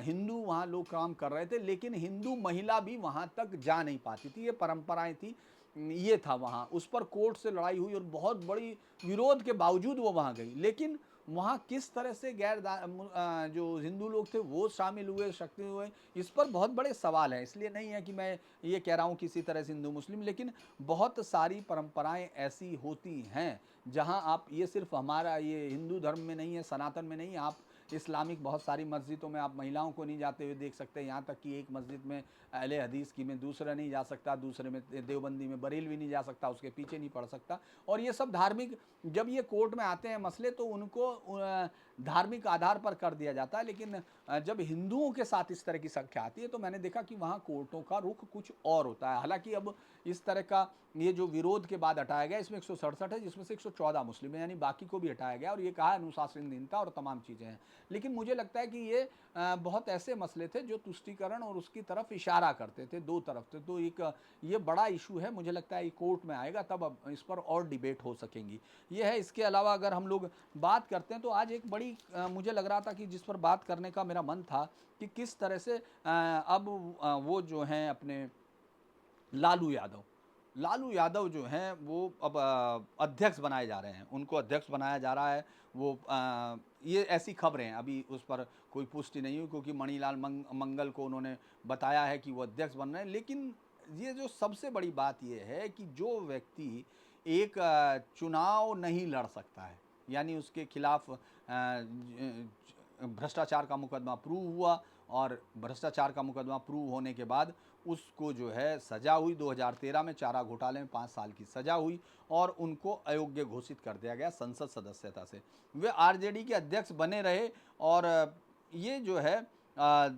हिंदू वहाँ लोग काम कर रहे थे, लेकिन हिंदू महिला भी वहाँ तक जा नहीं पाती थी, ये परंपराएं थी, ये था वहाँ। उस पर कोर्ट से लड़ाई हुई और बहुत बड़ी विरोध के बावजूद वो वहाँ गई, लेकिन वहाँ किस तरह से जो हिंदू लोग थे वो शामिल हुए, शक्ति हुए, इस पर बहुत बड़े सवाल हैं। इसलिए नहीं है कि मैं ये कह रहा हूँ किसी तरह से हिंदू मुस्लिम, लेकिन बहुत सारी परंपराएं ऐसी होती हैं जहाँ आप, ये सिर्फ हमारा ये हिंदू धर्म में नहीं है, सनातन में नहीं है, आप इस्लामिक बहुत सारी मस्जिदों में आप महिलाओं को नहीं जाते हुए देख सकते, यहाँ तक कि एक मस्जिद में अहले हदीस की में दूसरा नहीं जा सकता, दूसरे में देवबंदी में बरेलवी नहीं जा सकता, उसके पीछे नहीं पड़ सकता। और ये सब धार्मिक, जब ये कोर्ट में आते हैं मसले तो उनको धार्मिक आधार पर कर दिया जाता है। लेकिन जब हिंदुओं के साथ इस तरह की संख्या आती है तो मैंने देखा कि वहाँ कोर्टों का रुख कुछ और होता है। हालांकि अब इस तरह का ये जो विरोध के बाद हटाया गया, इसमें 167 है जिसमें से 114 मुस्लिम है, यानी बाकी को भी हटाया गया और ये कहा अनुशासनहीनता और तमाम चीज़ें हैं। लेकिन मुझे लगता है कि ये बहुत ऐसे मसले थे जो तुष्टीकरण और उसकी तरफ इशारा करते थे, दो तरफ थे। तो एक ये बड़ा इशू है, मुझे लगता है ये कोर्ट में आएगा तब अब इस पर और डिबेट हो सकेंगी, ये है। इसके अलावा अगर हम लोग बात करते हैं तो आज एक बड़ी मुझे लग रहा था कि जिस पर बात करने का मेरा मन था कि किस तरह से अब वो जो हैं अपने लालू यादव जो हैं वो अब अध्यक्ष बनाए जा रहे हैं, उनको अध्यक्ष बनाया जा रहा है। वो ये ऐसी खबरें हैं, अभी उस पर कोई पुष्टि नहीं हुई क्योंकि मणिलाल मंगल को उन्होंने बताया है कि वो अध्यक्ष बन रहे हैं। लेकिन ये जो सबसे बड़ी बात ये है कि जो व्यक्ति एक चुनाव नहीं लड़ सकता है, यानी उसके खिलाफ भ्रष्टाचार का मुकदमा प्रूव हुआ और भ्रष्टाचार का मुकदमा प्रूव होने के बाद उसको जो है सज़ा हुई, 2013 में चारा घोटाले में 5 साल की सज़ा हुई और उनको अयोग्य घोषित कर दिया गया संसद सदस्यता से। वे आरजेडी के अध्यक्ष बने रहे और ये जो है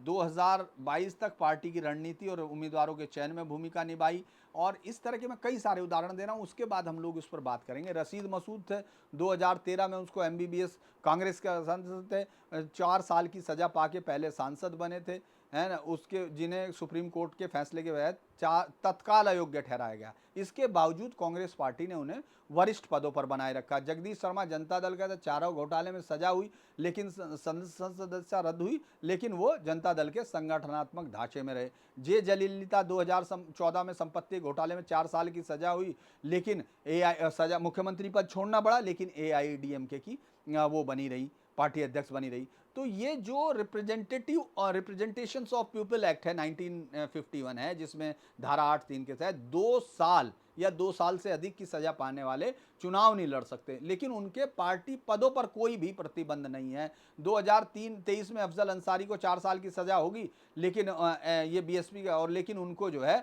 2022 तक पार्टी की रणनीति और उम्मीदवारों के चयन में भूमिका निभाई। और इस तरह के मैं कई सारे उदाहरण दे रहा हूँ, उसके बाद हम लोग उस पर बात करेंगे। रशीद मसूद थे, 2013 में उसको एमबीबीएस कांग्रेस का सांसद थे, 4 साल की सज़ा पाके पहले सांसद बने थे, है ना, उसके जिन्हें सुप्रीम कोर्ट के फैसले के तहत तत्काल अयोग्य ठहराया गया। इसके बावजूद कांग्रेस पार्टी ने उन्हें वरिष्ठ पदों पर बनाए रखा। जगदीश शर्मा जनता दल का था, चारों घोटाले में सजा हुई लेकिन संसद सदस्यता रद्द हुई, लेकिन वो जनता दल के संगठनात्मक ढांचे में रहे। जे जलीलिता 2014 में संपत्ति घोटाले में 4 साल की सजा हुई, लेकिन सजा मुख्यमंत्री पद छोड़ना पड़ा, लेकिन एआईएडीएमके की वो बनी रही, पार्टी अध्यक्ष बनी रही। तो ये जो रिप्रेजेंटेटिव और रिप्रेजेंटेशंस ऑफ पीपल एक्ट है 1951 है, जिसमें धारा 8(3) के तहत 2 साल या 2 साल से अधिक की सजा पाने वाले चुनाव नहीं लड़ सकते, लेकिन उनके पार्टी पदों पर कोई भी प्रतिबंध नहीं है। 2023 में अफजल अंसारी को 4 साल की सजा होगी, लेकिन ये बीएसपी का, और लेकिन उनको जो है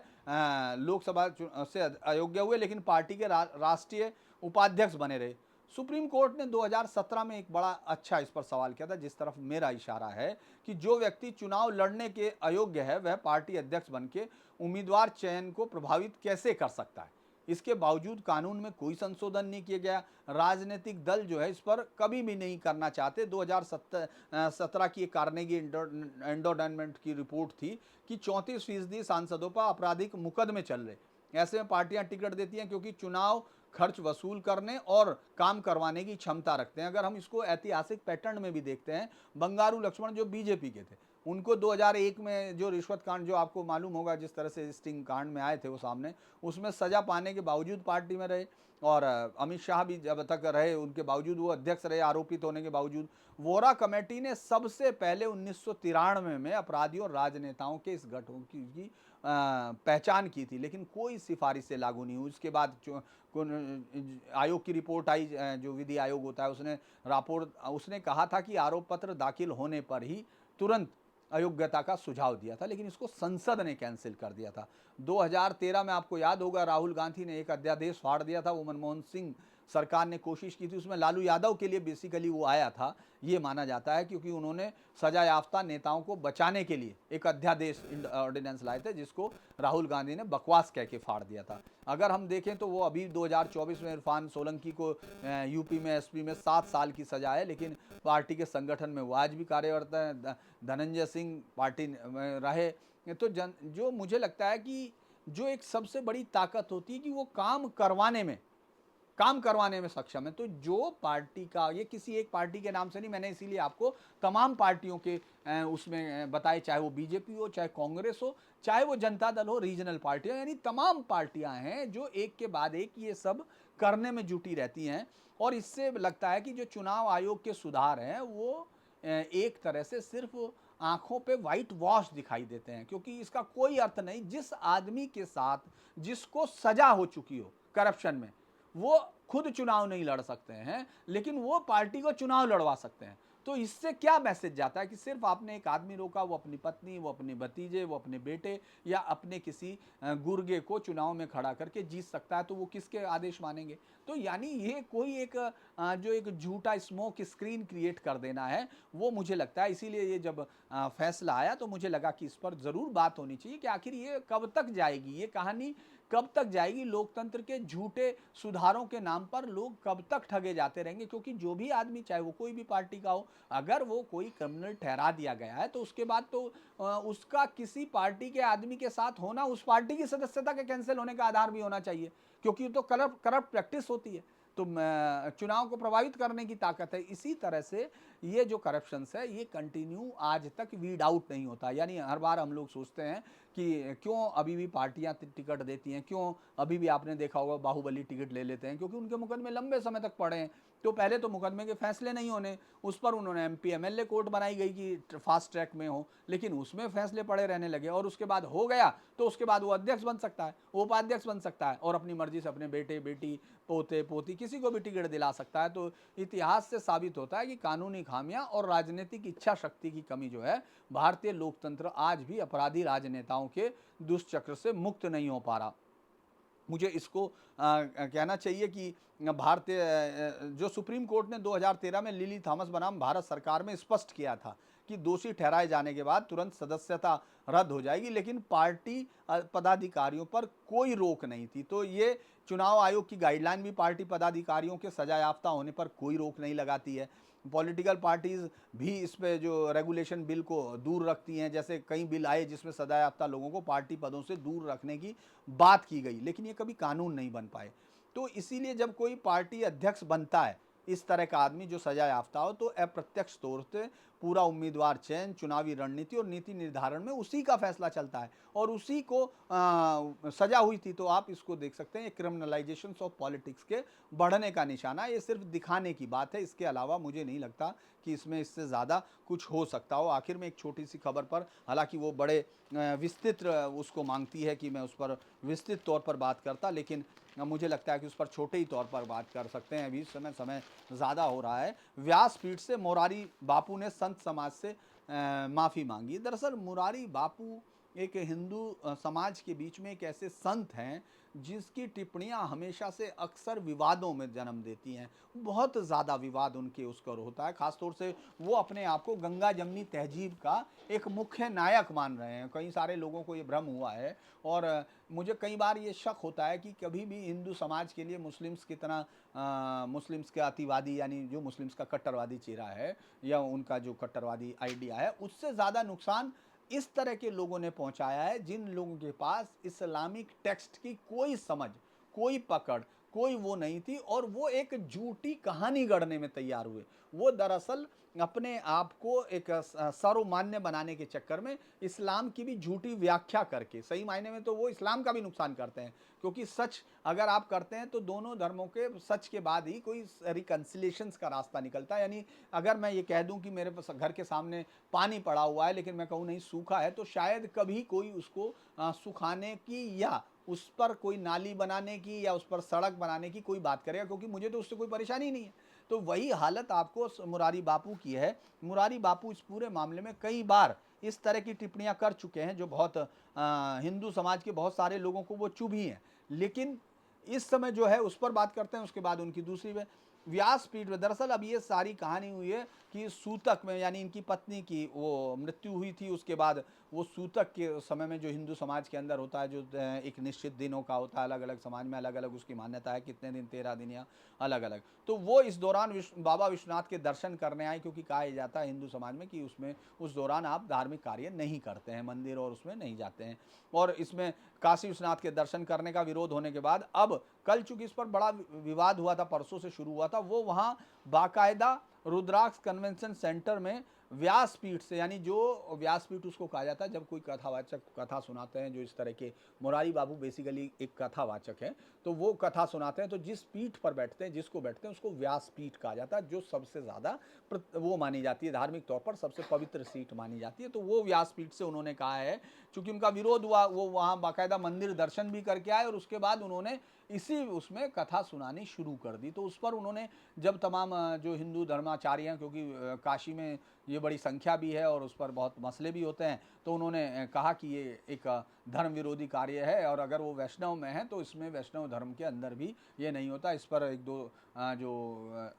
लोकसभा से अयोग्य हुए, लेकिन पार्टी के राष्ट्रीय उपाध्यक्ष बने रहे। सुप्रीम कोर्ट ने 2017 में एक बड़ा अच्छा इस पर सवाल किया था, जिस तरफ मेरा इशारा है कि जो व्यक्ति चुनाव लड़ने के अयोग्य है वह पार्टी अध्यक्ष बनके उम्मीदवार चयन को प्रभावित कैसे कर सकता है। इसके बावजूद कानून में कोई संशोधन नहीं किया गया। राजनीतिक दल जो है इस पर कभी भी नहीं करना चाहते। 2017 की एक कार्नेगी एंडोमेंट की रिपोर्ट थी कि 34% सांसदों पर आपराधिक मुकदमे चल रहे। ऐसे में पार्टियां टिकट देती हैं क्योंकि चुनाव खर्च वसूल करने और काम करवाने की क्षमता रखते हैं। अगर हम इसको ऐतिहासिक पैटर्न में भी देखते हैं, बंगारू लक्ष्मण जो बीजेपी के थे, उनको 2001 में जो रिश्वत कांड, जो आपको मालूम होगा जिस तरह से स्टिंग कांड में आए थे वो सामने, उसमें सजा पाने के बावजूद पार्टी में रहे। और अमित शाह भी जब तक रहे उनके बावजूद, वो अध्यक्ष रहे आरोपित होने के बावजूद। वोरा कमेटी ने सबसे पहले 1993 में अपराधियों और राजनेताओं के इस गठों की पहचान की थी, लेकिन कोई सिफारिश से लागू नहीं हुई। उसके बाद आयोग की रिपोर्ट आई, जो विधि आयोग होता है, उसने कहा था कि आरोप पत्र दाखिल होने पर ही तुरंत अयोग्यता का सुझाव दिया था, लेकिन इसको संसद ने कैंसिल कर दिया था। 2013 में आपको याद होगा राहुल गांधी ने एक अध्यादेश फाड़ दिया था, वो मनमोहन सिंह सरकार ने कोशिश की थी, उसमें लालू यादव के लिए बेसिकली वो आया था, ये माना जाता है, क्योंकि उन्होंने सजा याफ्ता नेताओं को बचाने के लिए एक अध्यादेश ऑर्डिनेंस लाए थे, जिसको राहुल गांधी ने बकवास कह के फाड़ दिया था। अगर हम देखें तो वो अभी 2024 में इरफान सोलंकी को यूपी में एसपी में 7 साल की सजा है, लेकिन पार्टी के संगठन में वो आज भी कार्यरत है। धनंजय सिंह पार्टी में रहे। तो जो मुझे लगता है कि जो एक सबसे बड़ी ताकत होती है कि वो काम करवाने में सक्षम है। तो जो पार्टी का, ये किसी एक पार्टी के नाम से नहीं, मैंने इसीलिए आपको तमाम पार्टियों के उसमें बताए, चाहे वो बीजेपी हो, चाहे कांग्रेस हो, चाहे वो जनता दल हो, रीजनल पार्टियां, यानी तमाम पार्टियां हैं जो एक के बाद एक ये सब करने में जुटी रहती हैं। और इससे लगता है कि जो चुनाव आयोग के सुधार हैं वो एक तरह से सिर्फ आंखों पे वाइट वॉश दिखाई देते हैं, क्योंकि इसका कोई अर्थ नहीं। जिस आदमी के साथ जिसको सजा हो चुकी हो करप्शन में, वो खुद चुनाव नहीं लड़ सकते हैं, लेकिन वो पार्टी को चुनाव लड़वा सकते हैं। तो इससे क्या मैसेज जाता है कि सिर्फ आपने एक आदमी रोका, वो अपनी पत्नी, वो अपने भतीजे, वो अपने बेटे या अपने किसी गुर्गे को चुनाव में खड़ा करके जीत सकता है, तो वो किसके आदेश मानेंगे? तो यानी ये कोई एक जो एक झूठा स्मोक स्क्रीन क्रिएट कर देना है, वो मुझे लगता है। इसीलिए ये जब फैसला आया तो मुझे लगा कि इस पर ज़रूर बात होनी चाहिए कि आखिर ये कब तक जाएगी, ये कहानी कब तक जाएगी, लोकतंत्र के झूठे सुधारों के नाम पर लोग कब तक ठगे जाते रहेंगे। क्योंकि जो भी आदमी, चाहे वो कोई भी पार्टी का हो, अगर वो कोई क्रिमिनल ठहरा दिया गया है तो उसके बाद तो उसका किसी पार्टी के आदमी के साथ होना उस पार्टी की सदस्यता के कैंसिल होने का आधार भी होना चाहिए, क्योंकि ये तो करप्ट प्रैक्टिस होती है। तो चुनाव को प्रभावित करने की ताकत है। इसी तरह से ये जो करप्शंस है, ये कंटिन्यू आज तक वीड आउट नहीं होता। यानी हर बार हम लोग सोचते हैं कि क्यों अभी भी पार्टियां टिकट देती हैं, क्यों अभी भी आपने देखा होगा बाहुबली टिकट ले लेते हैं, क्योंकि उनके मुकदमे लंबे समय तक पड़े हैं। तो पहले तो मुकदमे के फैसले नहीं होने, उस पर उन्होंने एमपी एमएलए कोर्ट बनाई गई कि फास्ट ट्रैक में हो, लेकिन उसमें फैसले पड़े रहने लगे। और उसके बाद हो गया तो उसके बाद वो अध्यक्ष बन सकता है, उपाध्यक्ष बन सकता है और अपनी मर्जी से अपने बेटे बेटी पोते पोती किसी को भी टिकट दिला सकता है। तो इतिहास से साबित होता है कि कानूनी खामियां और राजनीतिक इच्छा शक्ति की कमी जो है, भारतीय लोकतंत्र आज भी अपराधी राजनेताओं के दुष्चक्र से मुक्त नहीं हो पा रहा। मुझे इसको कहना चाहिए कि भारतीय जो सुप्रीम कोर्ट ने 2013 में लिली थॉमस बनाम भारत सरकार में स्पष्ट किया था कि दोषी ठहराए जाने के बाद तुरंत सदस्यता रद्द हो जाएगी, लेकिन पार्टी पदाधिकारियों पर कोई रोक नहीं थी। तो ये चुनाव आयोग की गाइडलाइन भी पार्टी पदाधिकारियों के सजा याफ्ता होने पर कोई रोक नहीं लगाती है। पॉलिटिकल पार्टीज भी इस पे जो रेगुलेशन बिल को दूर रखती हैं, जैसे कई बिल आए जिसमें सजा याफ्ता लोगों को पार्टी पदों से दूर रखने की बात की गई, लेकिन ये कभी कानून नहीं बन पाए। तो इसीलिए जब कोई पार्टी अध्यक्ष बनता है इस तरह का आदमी जो सजा याफ्ता हो, तो अप्रत्यक्ष तौर से पूरा उम्मीदवार चयन, चुनावी रणनीति और नीति निर्धारण में उसी का फैसला चलता है और उसी को सजा हुई थी। तो आप इसको देख सकते हैं, क्रिमिनलाइजेशन ऑफ पॉलिटिक्स के बढ़ने का निशाना। ये सिर्फ दिखाने की बात है, इसके अलावा मुझे नहीं लगता कि इसमें इससे ज़्यादा कुछ हो सकता हो। आखिर में एक छोटी सी खबर पर, हालांकि वो बड़े विस्तृत उसको मांगती है कि मैं उस पर विस्तृत तौर पर बात करता, लेकिन मुझे लगता है कि उस पर छोटे ही तौर पर बात कर सकते हैं। अभी समय ज़्यादा हो रहा है। व्यासपीठ से मोरारी बापू ने संत समाज से माफ़ी मांगी। दरअसल मोरारी बापू एक हिंदू समाज के बीच में एक ऐसे संत हैं जिसकी टिप्पणियां हमेशा से अक्सर विवादों में जन्म देती हैं। बहुत ज़्यादा विवाद उनके उसकर होता है। ख़ासतौर से वो अपने आप को गंगा जमनी तहजीब का एक मुख्य नायक मान रहे हैं। कई सारे लोगों को ये भ्रम हुआ है और मुझे कई बार ये शक होता है कि कभी भी हिंदू समाज के लिए मुस्लिम्स की तरह मुस्लिम्स के अतिवादी, यानी जो मुस्लिम्स का कट्टरवादी चेहरा है या उनका जो कट्टरवादी आइडिया है, उससे ज़्यादा नुकसान इस तरह के लोगों ने पहुंचाया है जिन लोगों के पास इस्लामिक टेक्स्ट की कोई समझ, कोई पकड़, कोई वो नहीं थी और वो एक झूठी कहानी गढ़ने में तैयार हुए। वो दरअसल अपने आप को एक सर्वमान्य बनाने के चक्कर में इस्लाम की भी झूठी व्याख्या करके, सही मायने में तो वो इस्लाम का भी नुकसान करते हैं, क्योंकि सच अगर आप करते हैं तो दोनों धर्मों के सच के बाद ही कोई रिकन्सिलेशन का रास्ता निकलता है। यानी अगर मैं ये कह दूं कि मेरे घर के सामने पानी पड़ा हुआ है लेकिन मैं कहूँ नहीं सूखा है, तो शायद कभी कोई उसको सुखाने की या उस पर कोई नाली बनाने की या उस पर सड़क बनाने की कोई बात करेगा, क्योंकि मुझे तो उससे कोई परेशानी नहीं है। तो वही हालत आपको मुरारी बापू की है। मुरारी बापू इस पूरे मामले में कई बार इस तरह की टिप्पणियां कर चुके हैं जो बहुत हिंदू समाज के बहुत सारे लोगों को वो चुभी हैं, लेकिन इस समय जो है उस पर बात करते हैं। उसके बाद उनकी दूसरी व्यासपीठ में दरअसल अब ये सारी कहानी हुई है कि सूतक में, यानी इनकी पत्नी की वो मृत्यु हुई थी, उसके बाद वो सूतक के समय में जो हिंदू समाज के अंदर होता है, जो एक निश्चित दिनों का होता है, अलग अलग समाज में अलग अलग उसकी मान्यता है, कितने दिन, 13 दिन या अलग अलग। तो वो इस दौरान बाबा विश्वनाथ के दर्शन करने आए, क्योंकि कहा जाता है हिंदू समाज में कि उसमें उस दौरान आप धार्मिक कार्य नहीं करते हैं, मंदिर और उसमें नहीं जाते हैं। और इसमें काशी विश्वनाथ के दर्शन करने का विरोध होने के बाद अब कल चूंकि इस पर बड़ा विवाद हुआ था, परसों से शुरू हुआ था, वो वहाँ बाकायदा रुद्राक्ष कन्वेंशन सेंटर में व्यासपीठ से, यानी जो व्यासपीठ उसको कहा जाता है जब कोई कथावाचक कथा सुनाते हैं, जो इस तरह के, मुरारी बाबू बेसिकली एक कथावाचक हैं, तो वो कथा सुनाते हैं, तो जिस पीठ पर बैठते हैं, जिसको बैठते हैं, उसको व्यासपीठ कहा जाता है, जो सबसे ज़्यादा वो मानी जाती है, धार्मिक तौर पर सबसे पवित्र सीट मानी जाती है। तो वो व्यासपीठ से उन्होंने कहा है, चूंकि उनका विरोध हुआ, वो वहाँ बाकायदा मंदिर दर्शन भी करके आए और उसके बाद उन्होंने इसी उसमें कथा सुनानी शुरू कर दी। तो उस पर उन्होंने, जब तमाम जो हिंदू धर्माचार्य हैं, क्योंकि काशी में ये बड़ी संख्या भी है और उस पर बहुत मसले भी होते हैं, तो उन्होंने कहा कि ये एक धर्म विरोधी कार्य है, और अगर वो वैष्णव में है तो इसमें वैष्णव धर्म के अंदर भी ये नहीं होता। इस पर एक दो जो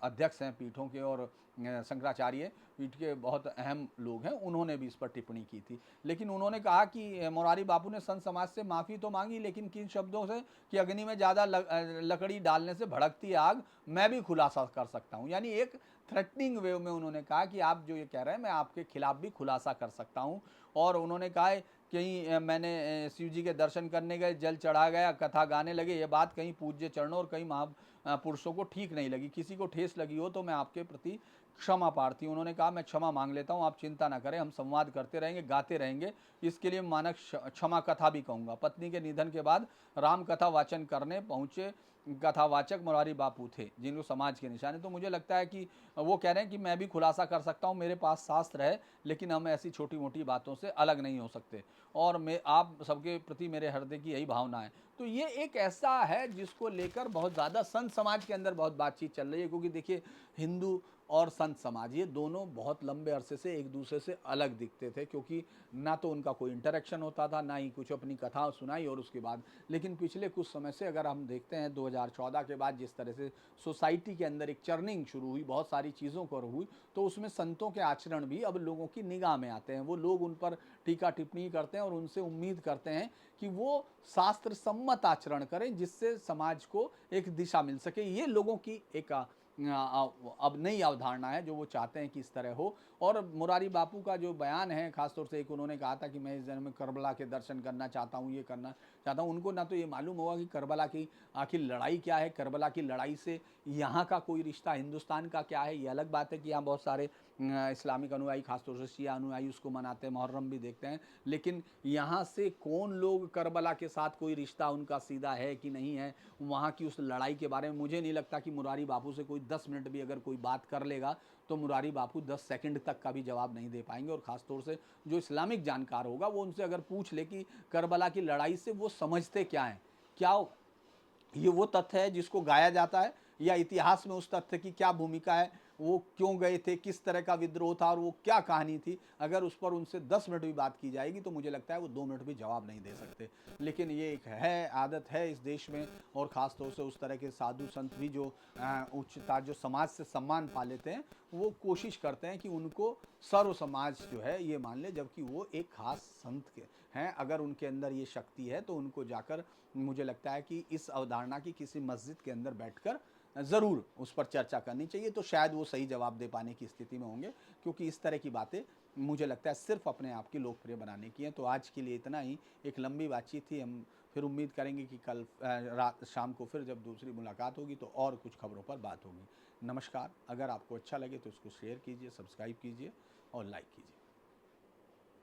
अध्यक्ष हैं पीठों के और शंकराचार्य पीठ के बहुत अहम लोग हैं, उन्होंने भी इस पर टिप्पणी की थी। लेकिन उन्होंने कहा कि मुरारी बापू ने संत समाज से माफ़ी तो मांगी, लेकिन किन शब्दों से, कि अग्नि में ज़्यादा लकड़ी डालने से भड़कती आग मैं भी खुलासा कर सकता हूँ। यानी एक थ्रेटनिंग वे में उन्होंने कहा कि आप जो ये कह रहे हैं, मैं आपके खिलाफ भी खुलासा कर सकता हूँ। और उन्होंने कहा है, कहीं मैंने शिव जी के दर्शन करने गए, जल चढ़ा गया, कथा गाने लगे, ये बात कहीं पूज्य चरणों और कई महापुरुषों को ठीक नहीं लगी, किसी को ठेस लगी हो तो मैं आपके प्रति क्षमा प्रार्थी हूँ। उन्होंने कहा, मैं क्षमा मांग लेता हूँ, आप चिंता ना करें, हम संवाद करते रहेंगे, गाते रहेंगे, इसके लिए मानक क्षमा कथा भी कहूँगा। पत्नी के निधन के बाद राम कथा वाचन करने पहुँचे कथावाचक मुरारी बापू थे, जिनको समाज के निशाने। तो मुझे लगता है कि वो कह रहे हैं कि मैं भी खुलासा कर सकता हूँ, मेरे पास शास्त्र है, लेकिन हम ऐसी छोटी मोटी बातों से अलग नहीं हो सकते, और मैं आप सबके प्रति मेरे हृदय की यही भावना है। तो ये एक ऐसा है जिसको लेकर बहुत ज़्यादा संत समाज के अंदर बहुत बातचीत चल रही है, क्योंकि देखिए, हिंदू और संत समाज ये दोनों बहुत लंबे अरसे से एक दूसरे से अलग दिखते थे, क्योंकि ना तो उनका कोई इंटरेक्शन होता था, ना ही कुछ अपनी कथा सुनाई और उसके बाद। लेकिन पिछले कुछ समय से अगर हम देखते हैं 2014 के बाद जिस तरह से सोसाइटी के अंदर एक चर्निंग शुरू हुई, बहुत सारी चीज़ों पर हुई, तो उसमें संतों के आचरण भी अब लोगों की निगाह में आते हैं। वो लोग उन पर टीका टिप्पणी करते हैं और उनसे उम्मीद करते हैं कि वो शास्त्र सम्मत आचरण करें, जिससे समाज को एक दिशा मिल सके। ये लोगों की एक अब नई अवधारणा है जो वो चाहते हैं कि इस तरह हो। और मुरारी बापू का जो बयान है, खासतौर से एक उन्होंने कहा था कि मैं इस जन्म में करबला के दर्शन करना चाहता हूँ, ये करना चाहता हूँ। उनको ना तो ये मालूम होगा कि करबला की आखिर लड़ाई क्या है, करबला की लड़ाई से यहाँ का कोई रिश्ता हिंदुस्तान का क्या है। ये अलग बात है कि यहाँ बहुत सारे इस्लामिक अनुयायी, खासतौर से शिया अनुयायी उसको मनाते हैं, मुहर्रम भी देखते हैं, लेकिन यहाँ से कौन लोग करबला के साथ कोई रिश्ता उनका सीधा है कि नहीं है, वहाँ की उस लड़ाई के बारे में मुझे नहीं लगता कि मुरारी बापू से कोई 10 मिनट भी अगर कोई बात कर लेगा तो मुरारी बापू 10 सेकंड तक का भी जवाब नहीं दे पाएंगे। और ख़ासतौर से जो इस्लामिक जानकार होगा वो उनसे अगर पूछ ले कि करबला की लड़ाई से वो समझते क्या हैं, क्या ये वो तथ्य है जिसको गाया जाता है, या इतिहास में उस तथ्य की क्या भूमिका है, वो क्यों गए थे, किस तरह का विद्रोह था और वो क्या कहानी थी, अगर उस पर उनसे 10 मिनट भी बात की जाएगी तो मुझे लगता है वो 2 मिनट भी जवाब नहीं दे सकते। लेकिन ये एक है, आदत है इस देश में, और ख़ास तौर से उस तरह के साधु संत भी जो उच्चता, जो समाज से सम्मान पा लेते हैं, वो कोशिश करते हैं कि उनको सर्व समाज जो है ये मान ले, जबकि वो एक खास संत के हैं। अगर उनके अंदर ये शक्ति है तो उनको जाकर, मुझे लगता है कि इस अवधारणा की किसी मस्जिद के अंदर बैठकर ज़रूर उस पर चर्चा करनी चाहिए, तो शायद वो सही जवाब दे पाने की स्थिति में होंगे। क्योंकि इस तरह की बातें मुझे लगता है सिर्फ अपने आप की लोकप्रिय बनाने की हैं। तो आज के लिए इतना ही, एक लंबी बातचीत थी। हम फिर उम्मीद करेंगे कि कल रात शाम को फिर जब दूसरी मुलाकात होगी तो और कुछ खबरों पर बात होगी। नमस्कार। अगर आपको अच्छा लगे तो इसको शेयर कीजिए, सब्सक्राइब कीजिए और लाइक कीजिए।